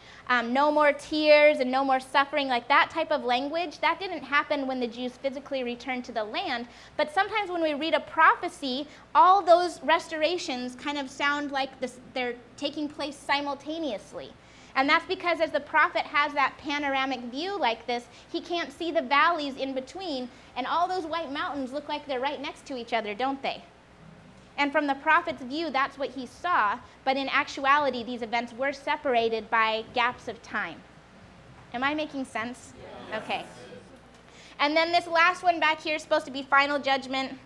no more tears and no more suffering, like that type of language. That didn't happen when the Jews physically returned to the land. But sometimes when we read a prophecy, all those restorations kind of sound like they're taking place simultaneously. And that's because as the prophet has that panoramic view like this, he can't see the valleys in between, and all those white mountains look like they're right next to each other, don't they? And from the prophet's view, that's what he saw, but in actuality, these events were separated by gaps of time. Am I making sense? Yes. Okay. And then this last one back here is supposed to be final judgment,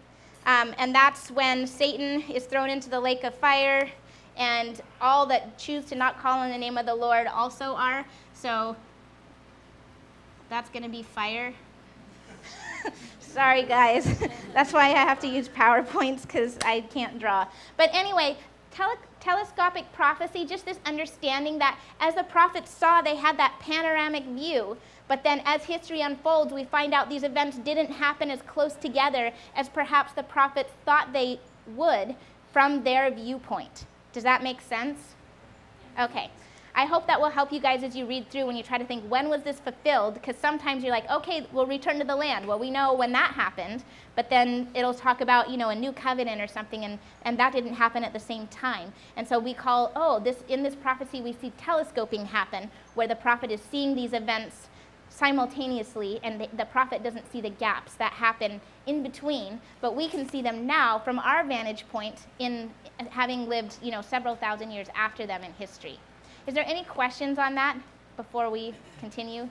and that's when Satan is thrown into the lake of fire, and all that choose to not call on the name of the Lord also are. So that's going to be fire. Sorry, guys. That's why I have to use PowerPoints because I can't draw. But anyway, telescopic prophecy, just this understanding that as the prophets saw, they had that panoramic view. But then as history unfolds, we find out these events didn't happen as close together as perhaps the prophets thought they would from their viewpoint. Does that make sense? Okay. I hope that will help you guys as you read through when you try to think, when was this fulfilled? Because sometimes you're like, okay, we'll return to the land. Well, we know when that happened, but then it'll talk about, a new covenant or something, and that didn't happen at the same time. And so we call, in this prophecy we see telescoping happen, where the prophet is seeing these events simultaneously, and the prophet doesn't see the gaps that happen in between, but we can see them now from our vantage point in having lived, several thousand years after them in history. Is there any questions on that before we continue?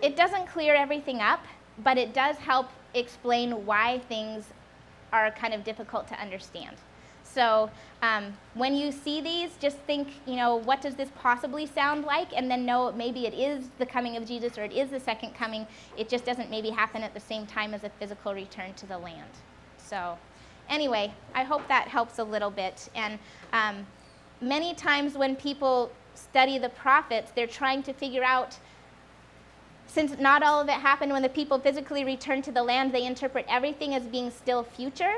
It doesn't clear everything up, but it does help explain why things are kind of difficult to understand. So when you see these, just think, what does this possibly sound like? And then know maybe it is the coming of Jesus or it is the second coming. It just doesn't maybe happen at the same time as a physical return to the land. So anyway, I hope that helps a little bit. And many times when people study the prophets, they're trying to figure out, since not all of it happened when the people physically returned to the land, they interpret everything as being still future.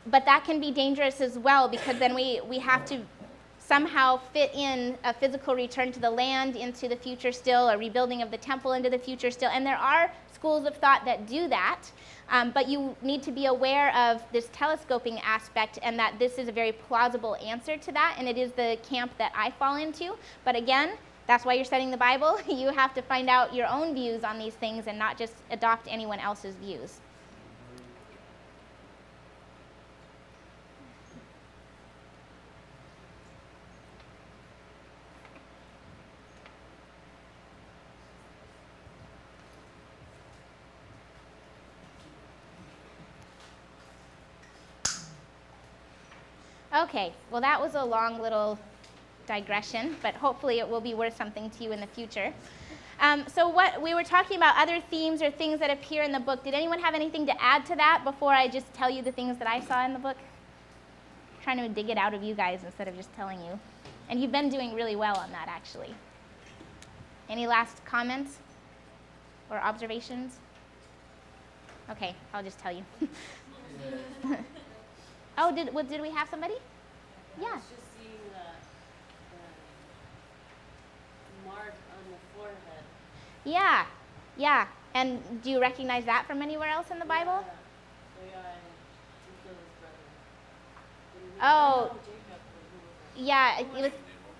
But that can be dangerous as well, because then we have to somehow fit in a physical return to the land into the future still, a rebuilding of the temple into the future still. And there are schools of thought that do that, but you need to be aware of this telescoping aspect, and that this is a very plausible answer to that, and it is the camp that I fall into. But again, that's why you're studying the Bible. You have to find out your own views on these things and not just adopt anyone else's views. Okay, well, that was a long little digression, but hopefully it will be worth something to you in the future. So what we were talking about, other themes or things that appear in the book. Did anyone have anything to add to that before I just tell you the things that I saw in the book? I'm trying to dig it out of you guys instead of just telling you. And you've been doing really well on that, actually. Any last comments or observations? Okay, I'll just tell you. Oh, did we have somebody? Yeah. I was just seeing the mark on the forehead. Yeah. And do you recognize that from anywhere else in the Bible? Oh, yeah, it was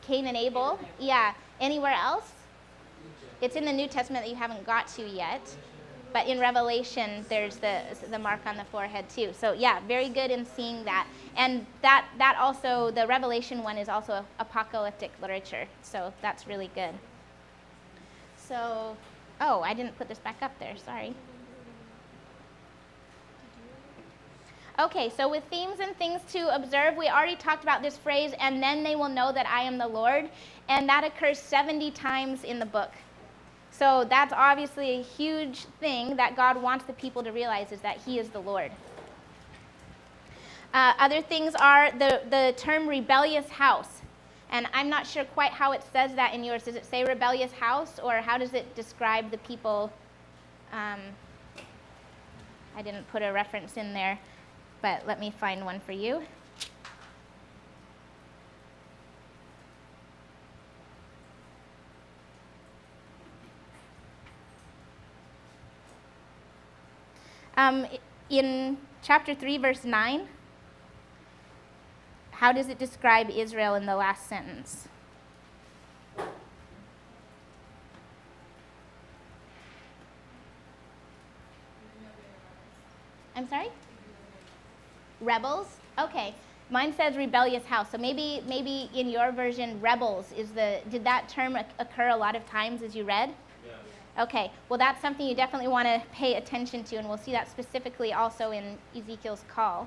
Cain and Abel. Yeah. Anywhere else? It's in the New Testament that you haven't got to yet. But in Revelation, there's the mark on the forehead too. So yeah, very good in seeing that. And that also, the Revelation one is also apocalyptic literature. So that's really good. So, oh, I didn't put this back up there, sorry. Okay, so with themes and things to observe, we already talked about this phrase, and then they will know that I am the Lord. And that occurs 70 times in the book. So that's obviously a huge thing that God wants the people to realize, is that he is the Lord. Other things are the term rebellious house. And I'm not sure quite how it says that in yours. Does it say rebellious house, or how does it describe the people? I didn't put a reference in there, but let me find one for you. In chapter 3, verse 9, how does it describe Israel in the last sentence? I'm sorry? Rebels? Okay. Mine says rebellious house. So maybe in your version, rebels did that term occur a lot of times as you read? Okay, well, that's something you definitely want to pay attention to, and we'll see that specifically also in Ezekiel's call.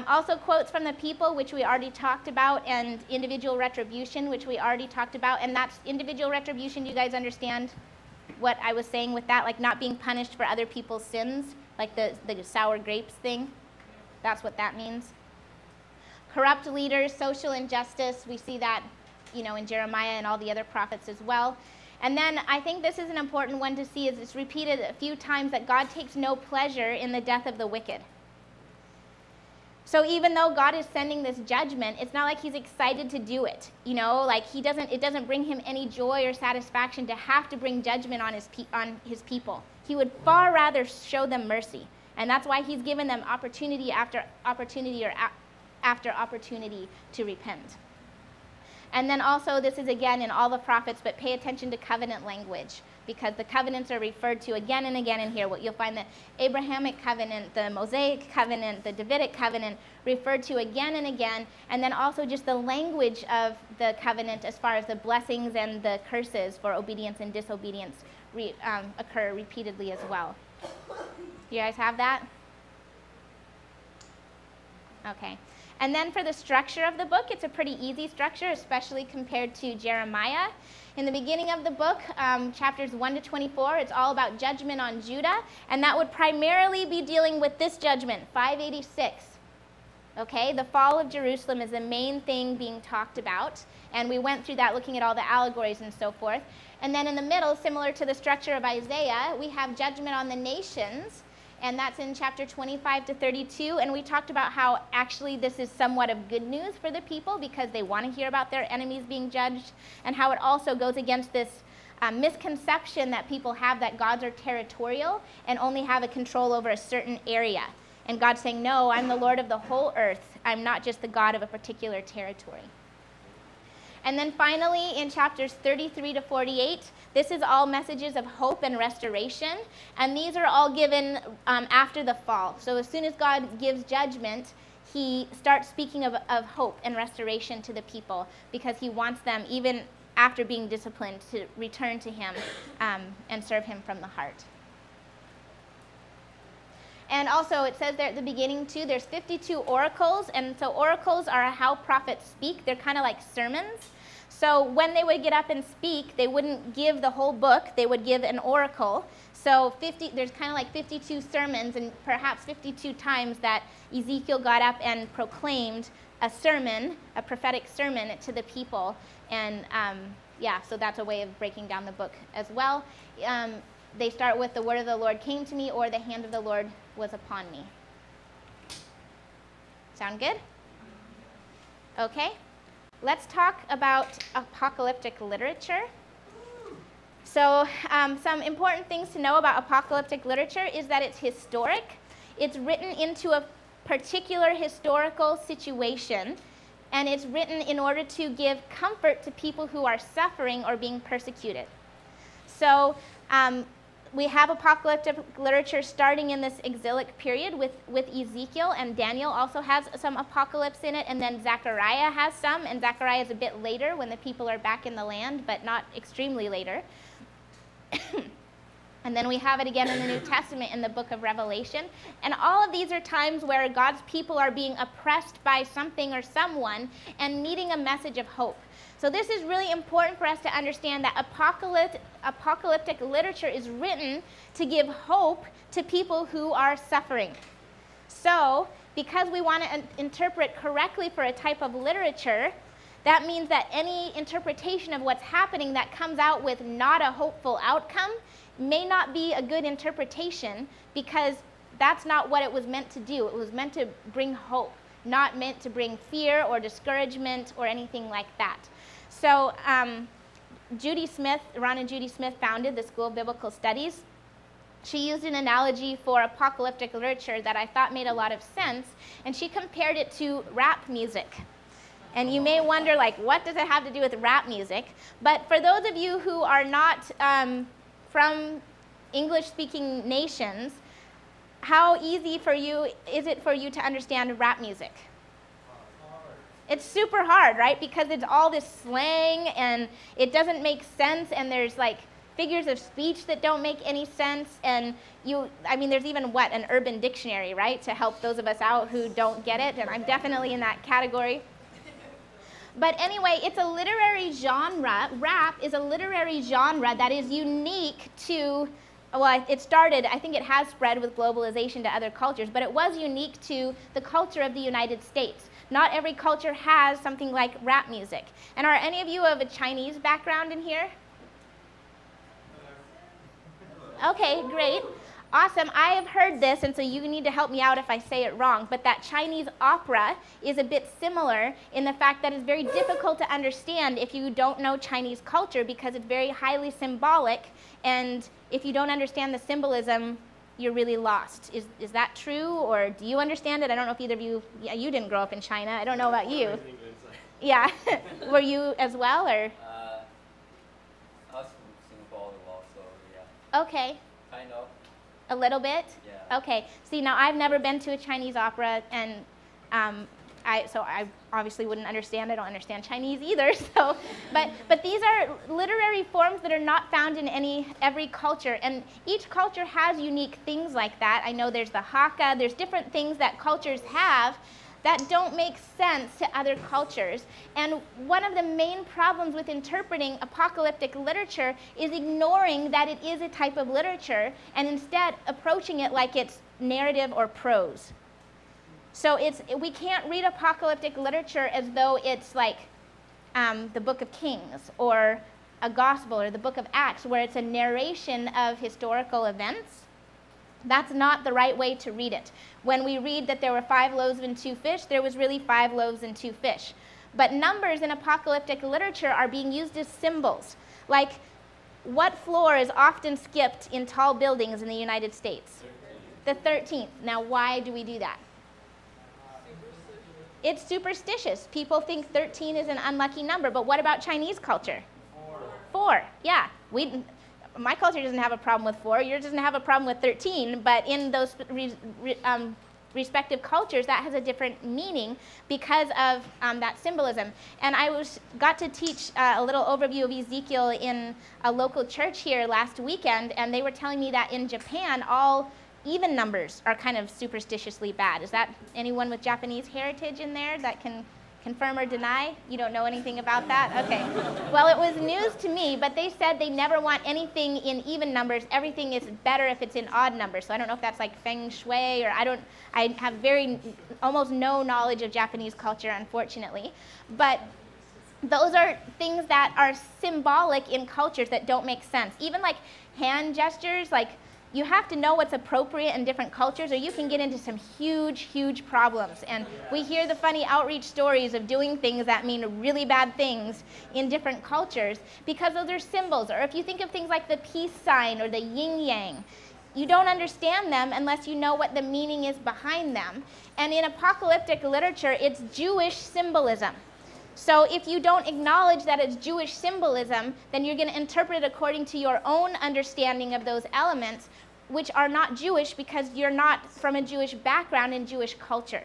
Also, quotes from the people, which we already talked about, and individual retribution, which we already talked about. And that's individual retribution. Do you guys understand what I was saying with that? Like not being punished for other people's sins, like the sour grapes thing? That's what that means. Corrupt leaders, social injustice. We see that, in Jeremiah and all the other prophets as well. And then I think this is an important one to see, is it's repeated a few times that God takes no pleasure in the death of the wicked. So even though God is sending this judgment, it's not like he's excited to do it. Like it doesn't bring him any joy or satisfaction to have to bring judgment on his people. He would far rather show them mercy. And that's why he's given them opportunity after opportunity or after opportunity to repent. And then also, this is again in all the prophets, but pay attention to covenant language, because the covenants are referred to again and again in here. What you'll find the Abrahamic covenant, the Mosaic covenant, the Davidic covenant referred to again and again, and then also just the language of the covenant as far as the blessings and the curses for obedience and disobedience occur repeatedly as well. You guys have that? Okay. And then for the structure of the book, it's a pretty easy structure, especially compared to Jeremiah. In the beginning of the book, chapters 1 to 24, it's all about judgment on Judah, and that would primarily be dealing with this judgment, 586. Okay, the fall of Jerusalem is the main thing being talked about, and we went through that looking at all the allegories and so forth. And then in the middle, similar to the structure of Isaiah, we have judgment on the nations, and that's in chapter 25 to 32, and we talked about how actually this is somewhat of good news for the people because they want to hear about their enemies being judged, and how it also goes against this misconception that people have that gods are territorial and only have a control over a certain area. And God's saying, no, I'm the Lord of the whole earth. I'm not just the God of a particular territory. And then finally, in chapters 33 to 48, this is all messages of hope and restoration. And these are all given after the fall. So as soon as God gives judgment, he starts speaking of hope and restoration to the people because he wants them, even after being disciplined, to return to him and serve him from the heart. And also, it says there at the beginning, too, there's 52 oracles. And so oracles are how prophets speak. They're kind of like sermons. So when they would get up and speak, they wouldn't give the whole book. They would give an oracle. So there's kind of like 52 sermons, and perhaps 52 times that Ezekiel got up and proclaimed a sermon, a prophetic sermon to the people. And so that's a way of breaking down the book as well. They start with the word of the Lord came to me, or the hand of the Lord was upon me. Sound good? Okay. Let's talk about apocalyptic literature. So some important things to know about apocalyptic literature is that it's historic. It's written into a particular historical situation, and it's written in order to give comfort to people who are suffering or being persecuted. So we have apocalyptic literature starting in this exilic period with Ezekiel, and Daniel also has some apocalypse in it, and then Zechariah has some, and Zechariah is a bit later when the people are back in the land, but not extremely later. And then we have it again in the New Testament in the book of Revelation. And all of these are times where God's people are being oppressed by something or someone and needing a message of hope. So this is really important for us to understand that apocalyptic literature is written to give hope to people who are suffering. So because we want to interpret correctly for a type of literature, that means that any interpretation of what's happening that comes out with not a hopeful outcome may not be a good interpretation, because that's not what it was meant to do. It was meant to bring hope, not meant to bring fear or discouragement or anything like that. So Ron and Judy Smith founded the School of Biblical Studies. She used an analogy for apocalyptic literature that I thought made a lot of sense, and she compared it to rap music. And you may wonder, like, what does it have to do with rap music? But for those of you who are not from English-speaking nations, how easy is it for you to understand rap music? It's super hard, right? Because it's all this slang, and it doesn't make sense, and there's like figures of speech that don't make any sense, and there's even an urban dictionary, right, to help those of us out who don't get it, and I'm definitely in that category. But anyway, it's a literary genre. Rap is a literary genre that is unique to, it started, I think it has spread with globalization to other cultures, but it was unique to the culture of the United States. Not every culture has something like rap music. And are any of you of a Chinese background in here? Okay, great. Awesome. I have heard this, and so you need to help me out if I say it wrong, but that Chinese opera is a bit similar in the fact that it's very difficult to understand if you don't know Chinese culture, because it's very highly symbolic, and if you don't understand the symbolism, you're really lost. Is that true, or do you understand it? I don't know if either of you, you didn't grow up in China. I don't know about you. Yeah. Were you as well, or? I was from Singapore as well, so yeah. Okay. Kind of. A little bit? Yeah. Okay. See, now I've never been to a Chinese opera, and so I obviously wouldn't understand. I don't understand Chinese either. So, but these are literary forms that are not found in every culture, and each culture has unique things like that. I know there's the Hakka. There's different things that cultures have that don't make sense to other cultures. And one of the main problems with interpreting apocalyptic literature is ignoring that it is a type of literature and instead approaching it like it's narrative or prose. So we can't read apocalyptic literature as though it's like the Book of Kings or a Gospel or the Book of Acts, where it's a narration of historical events. That's not the right way to read it. When we read that there were 5 loaves and 2 fish, there was really 5 loaves and 2 fish. But numbers in apocalyptic literature are being used as symbols. Like, what floor is often skipped in tall buildings in the United States? The 13th. Now, why do we do that? It's superstitious. People think 13 is an unlucky number, but what about Chinese culture? 4. Yeah. My culture doesn't have a problem with 4. Yours doesn't have a problem with 13, but in those respective cultures, that has a different meaning because of that symbolism. And I got to teach a little overview of Ezekiel in a local church here last weekend, and they were telling me that in Japan, all even numbers are kind of superstitiously bad. Is that anyone with Japanese heritage in there that can confirm or deny? You don't know anything about that? Okay. Well, it was news to me, but they said they never want anything in even numbers. Everything is better if it's in odd numbers. So I don't know if that's like feng shui, or I have almost no knowledge of Japanese culture, unfortunately. But those are things that are symbolic in cultures that don't make sense. Even like hand gestures, like, you have to know what's appropriate in different cultures, or you can get into some huge, huge problems. And we hear the funny outreach stories of doing things that mean really bad things in different cultures because those are symbols. Or if you think of things like the peace sign or the yin-yang, you don't understand them unless you know what the meaning is behind them. And in apocalyptic literature, it's Jewish symbolism. So if you don't acknowledge that it's Jewish symbolism, then you're going to interpret it according to your own understanding of those elements, which are not Jewish because you're not from a Jewish background in Jewish culture.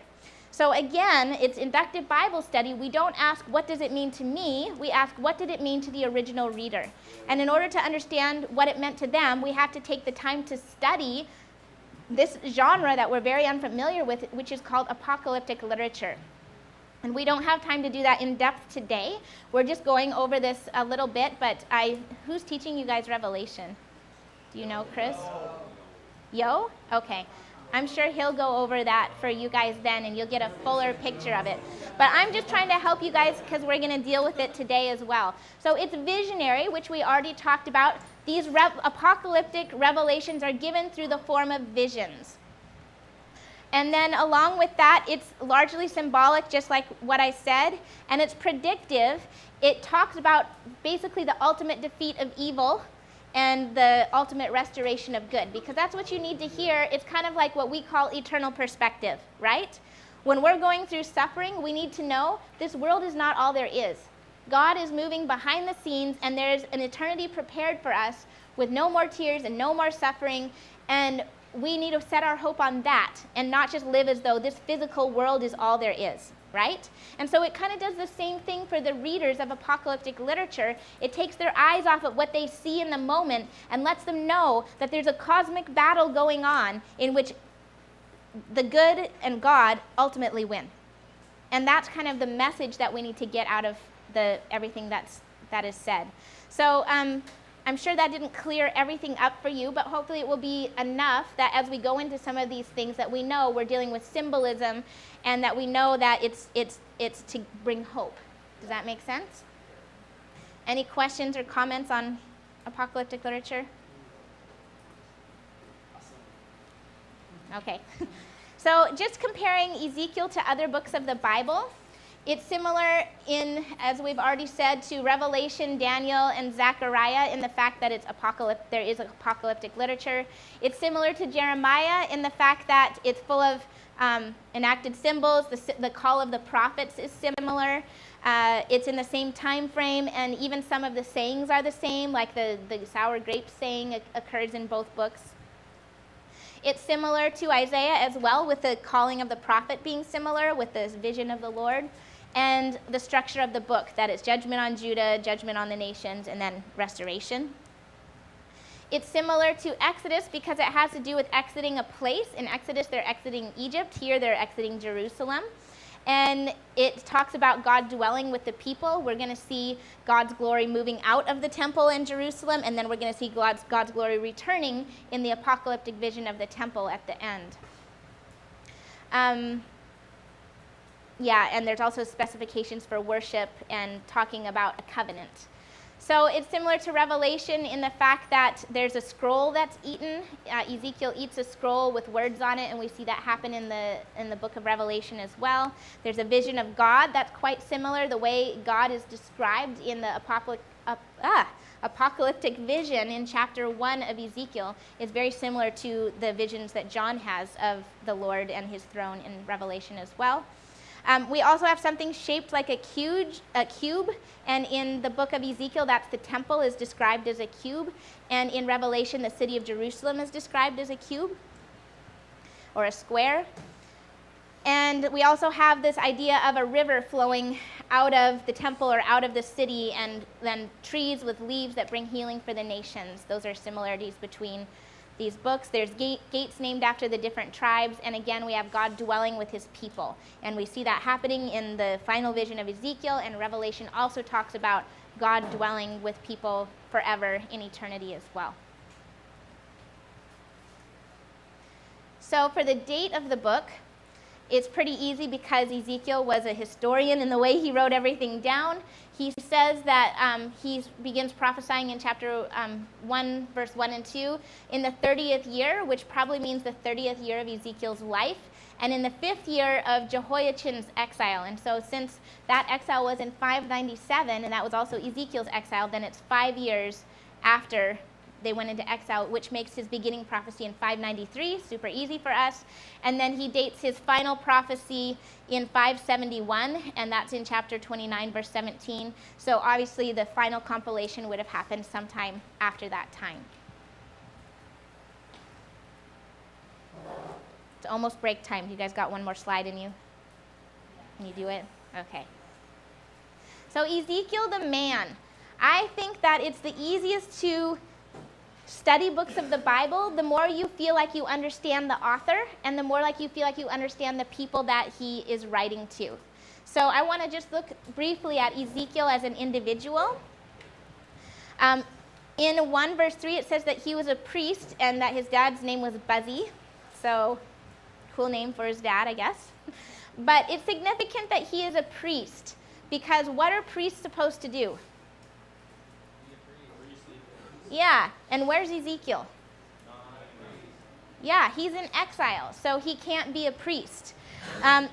So again, it's inductive Bible study. We don't ask, what does it mean to me? We ask, what did it mean to the original reader? And in order to understand what it meant to them, we have to take the time to study this genre that we're very unfamiliar with, which is called apocalyptic literature. And we don't have time to do that in depth today. We're just going over this a little bit, but who's teaching you guys Revelation? Do you know, Chris? Yo? Okay. I'm sure he'll go over that for you guys then, and you'll get a fuller picture of it. But I'm just trying to help you guys because we're going to deal with it today as well. So it's visionary, which we already talked about. These apocalyptic revelations are given through the form of visions. And then along with that, it's largely symbolic, just like what I said, and it's predictive. It talks about basically the ultimate defeat of evil and the ultimate restoration of good, because that's what you need to hear. It's kind of like what we call eternal perspective, right? When we're going through suffering, we need to know this world is not all there is. God is moving behind the scenes, and there's an eternity prepared for us with no more tears and no more suffering, and we need to set our hope on that and not just live as though this physical world is all there is, right? And so it kind of does the same thing for the readers of apocalyptic literature. It takes their eyes off of what they see in the moment and lets them know that there's a cosmic battle going on in which the good and God ultimately win. And that's kind of the message that we need to get out of everything that is said. So I'm sure that didn't clear everything up for you, but hopefully it will be enough that as we go into some of these things that we know we're dealing with symbolism and that we know that it's to bring hope. Does that make sense? Any questions or comments on apocalyptic literature? Okay. So just comparing Ezekiel to other books of the Bible, it's similar as we've already said, to Revelation, Daniel, and Zechariah in the fact that there is apocalyptic literature. It's similar to Jeremiah in the fact that it's full of enacted symbols. The call of the prophets is similar. It's in the same time frame, and even some of the sayings are the same, like the sour grape saying occurs in both books. It's similar to Isaiah as well, with the calling of the prophet being similar, with the vision of the Lord, and the structure of the book, that it's judgment on Judah, judgment on the nations, and then restoration. It's similar to Exodus because it has to do with exiting a place. In Exodus, they're exiting Egypt. Here, they're exiting Jerusalem. And it talks about God dwelling with the people. We're going to see God's glory moving out of the temple in Jerusalem, and then we're going to see God's glory returning in the apocalyptic vision of the temple at the end. And there's also specifications for worship and talking about a covenant. So it's similar to Revelation in the fact that there's a scroll that's eaten. Ezekiel eats a scroll with words on it, and we see that happen in the book of Revelation as well. There's a vision of God that's quite similar. The way God is described in the apocalyptic vision in chapter 1 of Ezekiel is very similar to the visions that John has of the Lord and his throne in Revelation as well. We also have something shaped like a cube, and in the book of Ezekiel, that's the temple is described as a cube, and in Revelation, the city of Jerusalem is described as a cube, or a square. And we also have this idea of a river flowing out of the temple or out of the city, and then trees with leaves that bring healing for the nations. Those are similarities between these books. There's gates named after the different tribes, and again, we have God dwelling with his people. And we see that happening in the final vision of Ezekiel, and Revelation also talks about God dwelling with people forever in eternity as well. So for the date of the book, it's pretty easy because Ezekiel was a historian in the way he wrote everything down. He says that he begins prophesying in chapter 1, verse 1 and 2, in the 30th year, which probably means the 30th year of Ezekiel's life, and in the 5th year of Jehoiachin's exile. And so since that exile was in 597, and that was also Ezekiel's exile, then it's 5 years after they went into exile, which makes his beginning prophecy in 593, super easy for us. And then he dates his final prophecy in 571, and that's in chapter 29, verse 17. So obviously the final compilation would have happened sometime after that time. It's almost break time. You guys got one more slide in you? Can you do it? Okay. So Ezekiel the man. I think that it's the easiest to study books of the Bible, the more you feel like you understand the author, and the more like you feel like you understand the people that he is writing to. So I want to just look briefly at Ezekiel as an individual. In 1 verse 3, it says that he was a priest and that his dad's name was Buzzy. So cool name for his dad, I guess. But it's significant that he is a priest, because what are priests supposed to do? Yeah, and where's Ezekiel? Yeah, he's in exile, so he can't be a priest.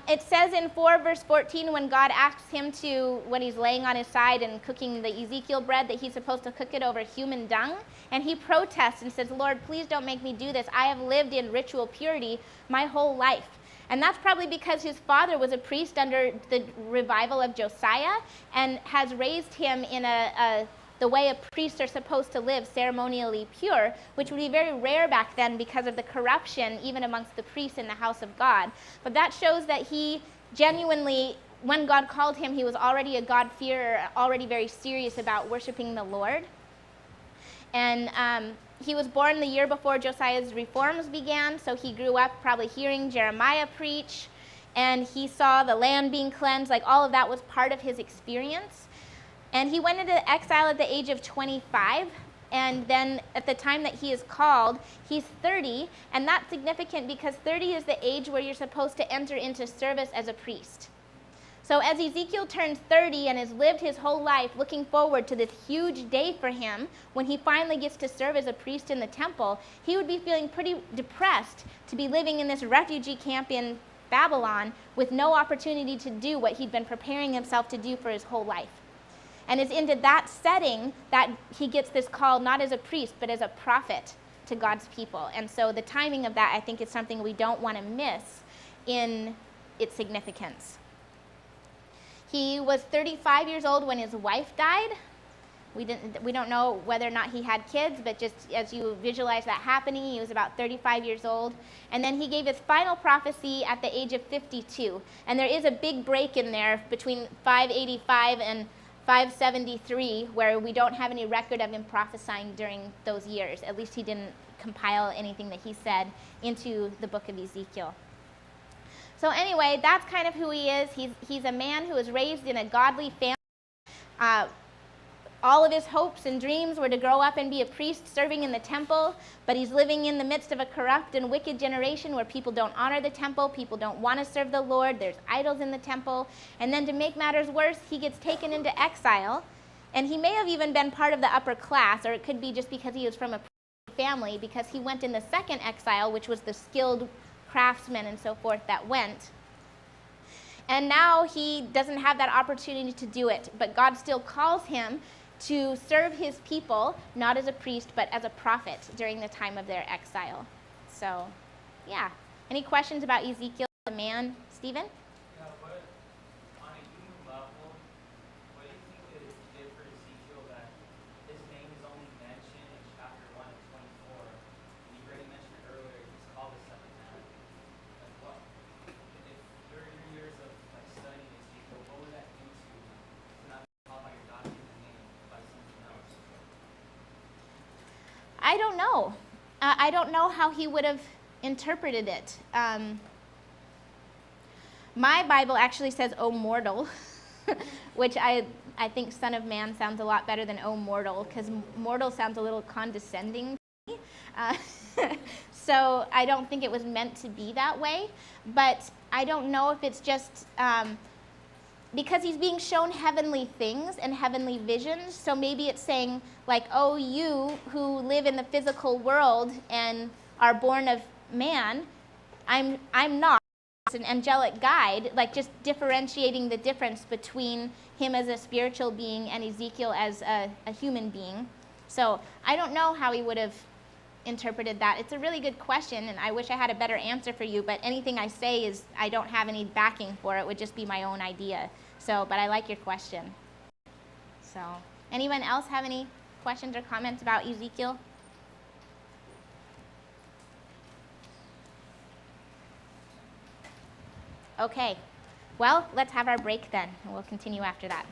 It says in 4 verse 14, when God asks him to, when he's laying on his side and cooking the Ezekiel bread, that he's supposed to cook it over human dung, and he protests and says, Lord, please don't make me do this. I have lived in ritual purity my whole life. And that's probably because his father was a priest under the revival of Josiah and has raised him in the way a priests are supposed to live, ceremonially pure, which would be very rare back then because of the corruption even amongst the priests in the house of God. But that shows that he genuinely, when God called him, he was already a God-fearer, already very serious about worshiping the Lord. And he was born the year before Josiah's reforms began, so he grew up probably hearing Jeremiah preach, and he saw the land being cleansed. Like, all of that was part of his experience. And he went into exile at the age of 25, and then at the time that he is called, he's 30, and that's significant because 30 is the age where you're supposed to enter into service as a priest. So as Ezekiel turns 30 and has lived his whole life looking forward to this huge day for him, when he finally gets to serve as a priest in the temple, he would be feeling pretty depressed to be living in this refugee camp in Babylon with no opportunity to do what he'd been preparing himself to do for his whole life. And it's into that setting that he gets this call, not as a priest, but as a prophet to God's people. And so the timing of that, I think, is something we don't want to miss in its significance. He was 35 years old when his wife died. We don't know whether or not he had kids, but just as you visualize that happening, he was about 35 years old. And then he gave his final prophecy at the age of 52. And there is a big break in there between 585 and 573, where we don't have any record of him prophesying during those years. At least he didn't compile anything that he said into the book of Ezekiel. So anyway, that's kind of who he is. He's a man who was raised in a godly family. All of his hopes and dreams were to grow up and be a priest serving in the temple, but he's living in the midst of a corrupt and wicked generation where people don't honor the temple, people don't want to serve the Lord, there's idols in the temple, and then to make matters worse, he gets taken into exile, and he may have even been part of the upper class, or it could be just because he was from a family, because he went in the second exile, which was the skilled craftsmen and so forth that went. And now he doesn't have that opportunity to do it, but God still calls him to serve his people, not as a priest, but as a prophet during the time of their exile. So, yeah. Any questions about Ezekiel, the man? Stephen? Yeah, but on a human level, what do you think it did for Ezekiel that his name is only mentioned in chapter 1 and 24? And you already mentioned it earlier, he's called the Son of Man. Like what, if your years of studying Ezekiel, what would that do to not be called by your God-given name, by something else? I don't know. I don't know how he would have interpreted it. My Bible actually says, "O mortal," which I think "Son of Man" sounds a lot better than "O mortal," because mortal sounds a little condescending to me. So I don't think it was meant to be that way. But I don't know if it's just because he's being shown heavenly things and heavenly visions. So maybe it's saying, like, "Oh, you who live in the physical world and are born of man, I'm not." It's an angelic guide, like just differentiating the difference between him as a spiritual being and Ezekiel as a human being. So I don't know how he would have interpreted that. It's a really good question, and I wish I had a better answer for you, but anything I say is I don't have any backing for it. It would just be my own idea. So, but I like your question. So, anyone else have any questions or comments about Ezekiel? Okay. Well, let's have our break then, and we'll continue after that.